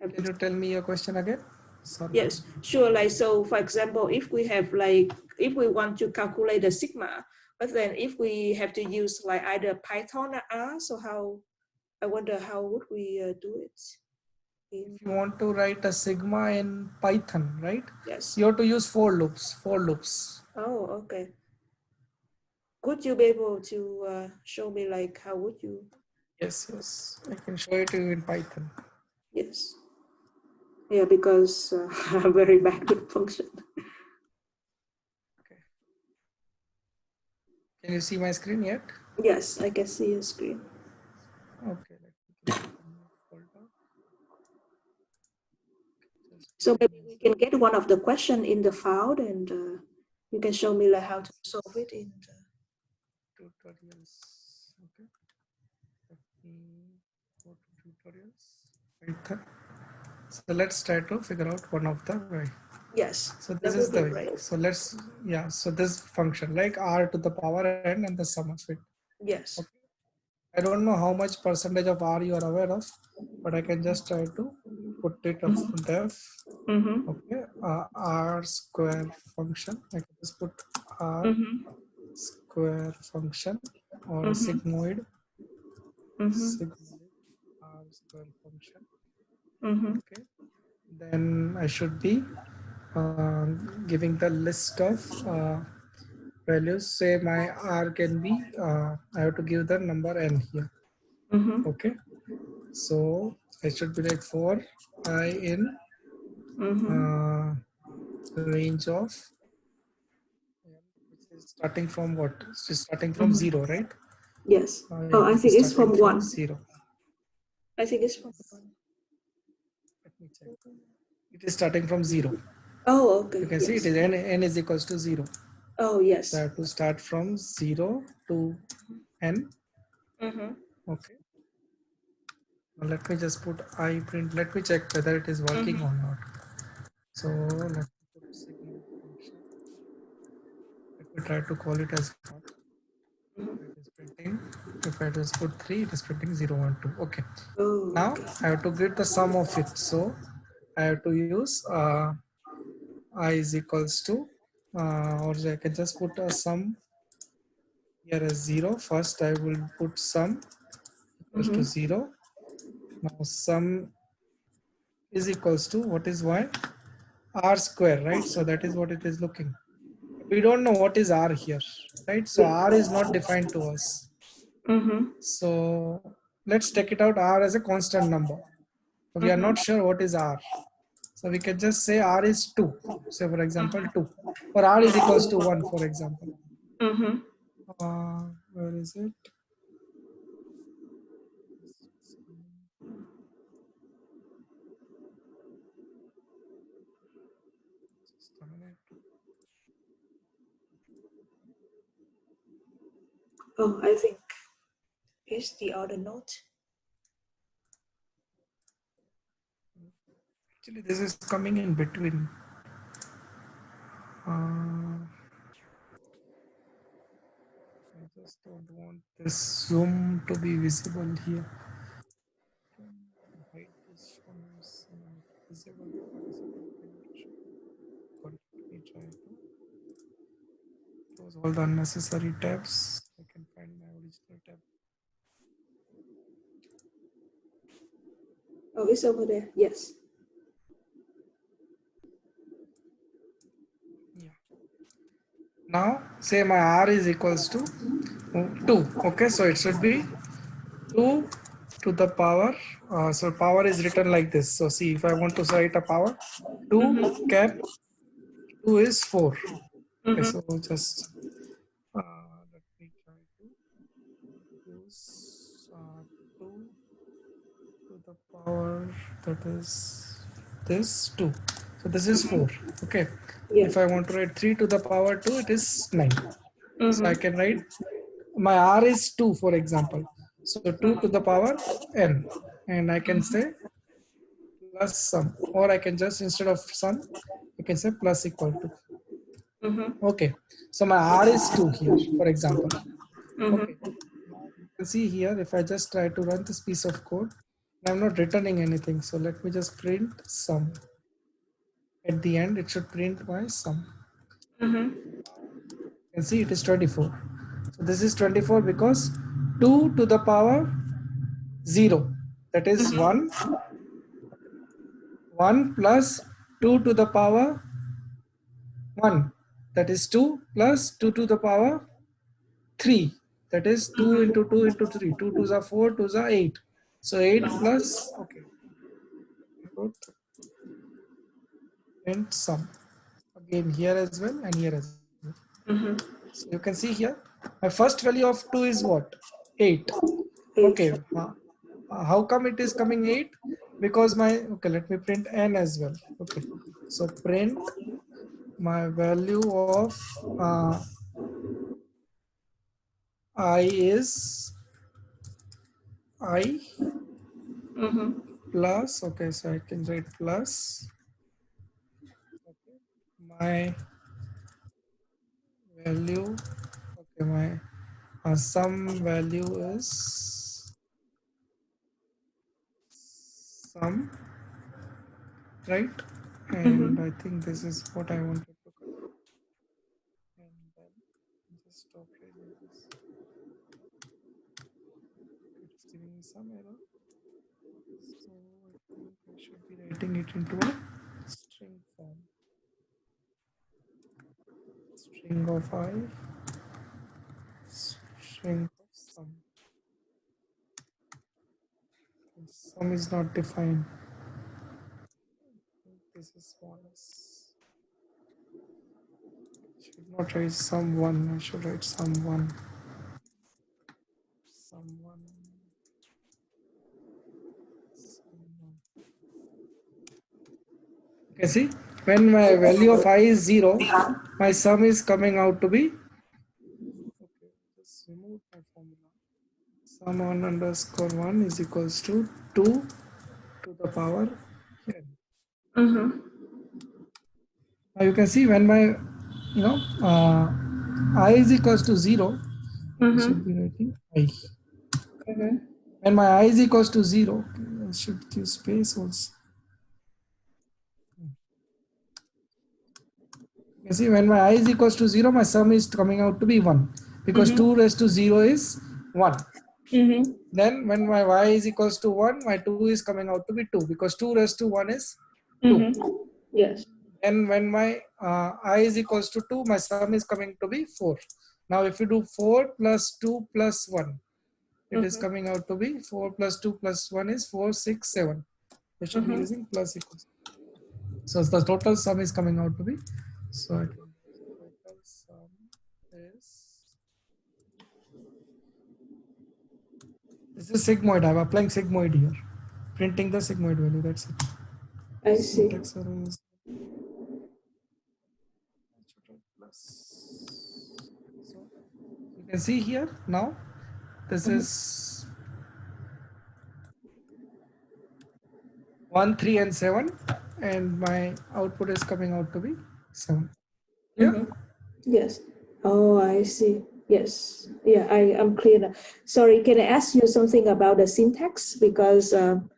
have? Can you tell me your question again? Sorry. Yes, sure. Like, so for example, if we have like, if we want to calculate the sigma, but then if we have to use like either Python or R, so how, I wonder how would we do it? If you want to write a sigma in Python, right? Yes. You have to use for loops. For loops. Oh, okay. Could you be able to show me like how would you? Yes, yes. I can show it to you in Python. Yes. Yeah, because I'm very bad with function. Okay. Can you see my screen yet? Yes, I can see your screen. Okay. Let me get the new folder. So maybe we can get one of the question in the file, and you can show me like how to solve it in the. Tutorials. Okay. Let me go to tutorials. Python. So let's try to figure out one of the way. Yes. So this is the way. So let's, yeah. So this function like r to the power n and the sum of it. Yes. Okay. I don't know how much percentage of r you are aware of, but I can just try to put it up def. Mm-hmm. Okay. R square function. I can just put r square function or sigmoid. Sigmoid r square function. Okay. Then I should be giving the list of values. Say my r can be, I have to give the number n here. Okay. So I should be like for I in range of, which is starting from what? It's starting from 0, right? Yes. Oh, I think it's from 1. 0. I think it's from 1. Let me check. It is starting from 0. Oh, okay. You can see it is n is equals to 0. Oh, yes. So I have to start from 0 to n. Okay. Now let me just put I print. Let me check whether it is working or not. So let me put sigmoid function. Let me try to call it as what it is printing. If I just put 3, it is printing 0, 1, 2. Okay. Oh, now okay. I have to get the sum of it. So I have to use I is equals to, or I can just put a sum here as 0. First I will put sum equals to 0. Now sum is equals to, what is y? R square, right? So that is what it is looking. We don't know what is R here, right? So R is not defined to us. So let's take it out R as a constant number. So we are not sure what is R. So we can just say R is 2. Say for example 2. Or R is equals to 1, for example. Where is it? Just a minute. Oh, I think it's the other note. Actually, this is coming in between. I just don't want this zoom to be visible here. Hide this from visible participant. Let me try to close all the unnecessary tabs. I can find my original tab. Oh, it's over there. Yes. Yeah. Now say my R is equals to 2. Okay, so it should be 2 to the power. So power is written like this. So see, if I want to write a power, 2 cap 2 is 4. Okay, Mhm. so just let me try to use 2 to the power, that is this 2. So this is 4. Okay. Yes. If I want to write 3 to the power 2, it is 9. So I Mhm. can write my r is 2, for example. So 2 to the power n, and I can say plus sum, or I can just, instead of sum, I can say plus equal to. Mhm. Okay, so my r is 2 here, for example. Mhm. Okay, now you can see here, if I just try to run this piece of code, I'm not returning anything. So let me just print sum. At the end, it should print my sum. Mhm. You can see it is 24. So this is 24 because 2 to the power 0, that is 1. 1 plus 2 to the power 1, that is 2, plus 2 to the power 3, that is 2 into 2 into 3. 2 2s are 4, 2s are 8. So 8 plus, okay, put print sum again here as well and here as well. Mhm. So you can see here, my first value of 2 is what? 8. Eight. Okay, how come it is coming 8? Because my, okay, let me print n as well. Okay, so print my value of I is I Mhm. plus, okay, so I can write plus, okay, my value, okay, my sum value is sum, right? And Mhm. I think this is what I wanted to convert. And then just stop raising this. It's giving me some error. So I think I should be writing it into a string form. String of I, string of sum. And sum is not defined. This is smallest. Should not write sum 1. I should write sum 1. Sum 1. Sum 1. Okay, see, when my value of I is 0, my sum is coming out to be, okay, just remove my formula. Sum 1 underscore 1 is equals to 2 to the power n. Mhm. Now you can see when my, I is equals to 0, I should Mhm. be writing I. Mhm. When my I is equals to 0, I should use space also. You see, when my I is equals to 0, my sum is coming out to be 1, because Mhm. 2 raised to 0 is 1. Mhm. Then when my y is equals to 1, my 2 is coming out to be 2, because 2 raised to 1 is 2. Mhm. Yes. Then when my I is equals to 2, my sum is coming to be 4. Now if you do 4 plus 2 plus 1, it is Mhm. coming out to be 4 plus 2 plus 1 is 4, 6, 7. We should be Mhm. using plus equals. So the total sum is coming out to be, so I can use total sum is, this is sigmoid. I'm applying sigmoid here, printing the sigmoid value. That's it. I see. Syntax error is plus. So you can see here now. This Mhm. is 1, 3, and 7, and my output is coming out to be 7. Yeah. Mhm. Yes. Oh, I see. Yes. Yeah, I'm clear now. Sorry, can I ask you something about the syntax? Because I'm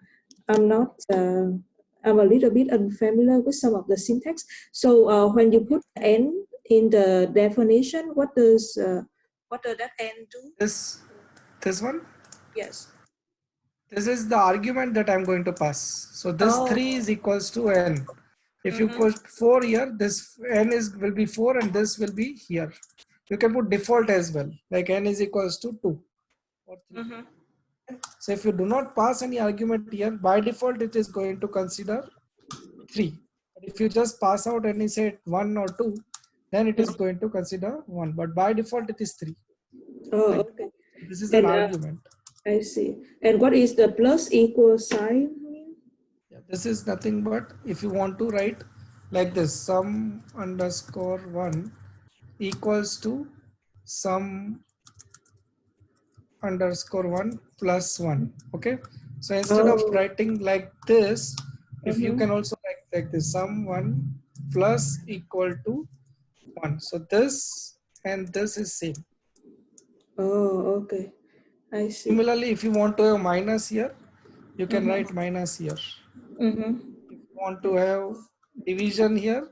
not, I'm a little bit unfamiliar with some of the syntax. So when you put n in the definition, what does that n do? This one. Yes. This is the argument that I'm going to pass. So this Oh. 3 is equals to n. If you Mhm. put 4 here, this n is will be 4 and this will be here. You can put default as well, like n is equals to 2 or 3. Mhm. So if you do not pass any argument here, by default it is going to consider 3. If you just pass out and you say 1 or 2, then it is going to consider 1. But by default, it is 3. Oh, Like, okay. this is And an argument. I see. And what is the plus equal sign mean? Yeah, this is nothing but if you want to write like this, sum underscore 1 equals to sum underscore 1 plus 1. Okay. So instead of Oh, writing like this, if you mhm. can also write like this, sum 1 plus equal to 1. So this and this is same. Oh, okay. I see. Similarly, if you want to have minus here, you can Mhm. write minus here. Mhm. If you want to have division here,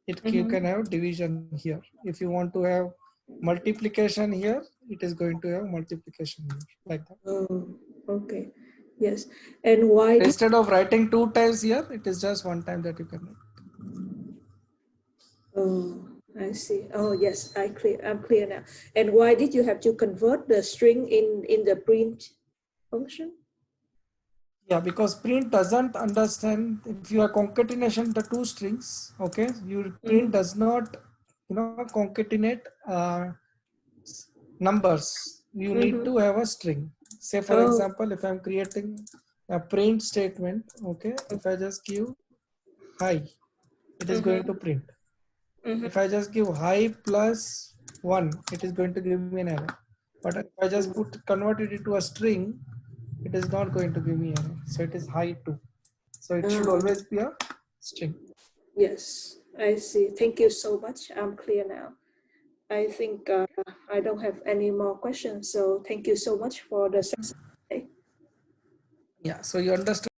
you Mhm. can have division here. If you want to have multiplication here, it is going to have multiplication here, like that. Oh, okay. Yes. And why did Instead of writing 2 times here, it is just 1 time that you can write. Oh, I see. Oh, yes, I'm clear now. And why did you have to convert the string in the print function? Yeah, because print doesn't understand if you are concatenation the two strings, okay, your print does not, concatenate numbers. You need Mm-hmm. to have a string. Say for Oh, example, if I'm creating a print statement, okay, if I just give hi, it is going to mm-hmm. print. Mm-hmm. If I just give hi plus 1, it is going to give me an error. But if I just convert it into a string, it is not going to give me error. So it is hi 2. So it should Ah, always be a string. yes, I see. Thank you so much. I'm clear now. I think I don't have any more questions. So thank you so much for the session today. Yeah. So you understood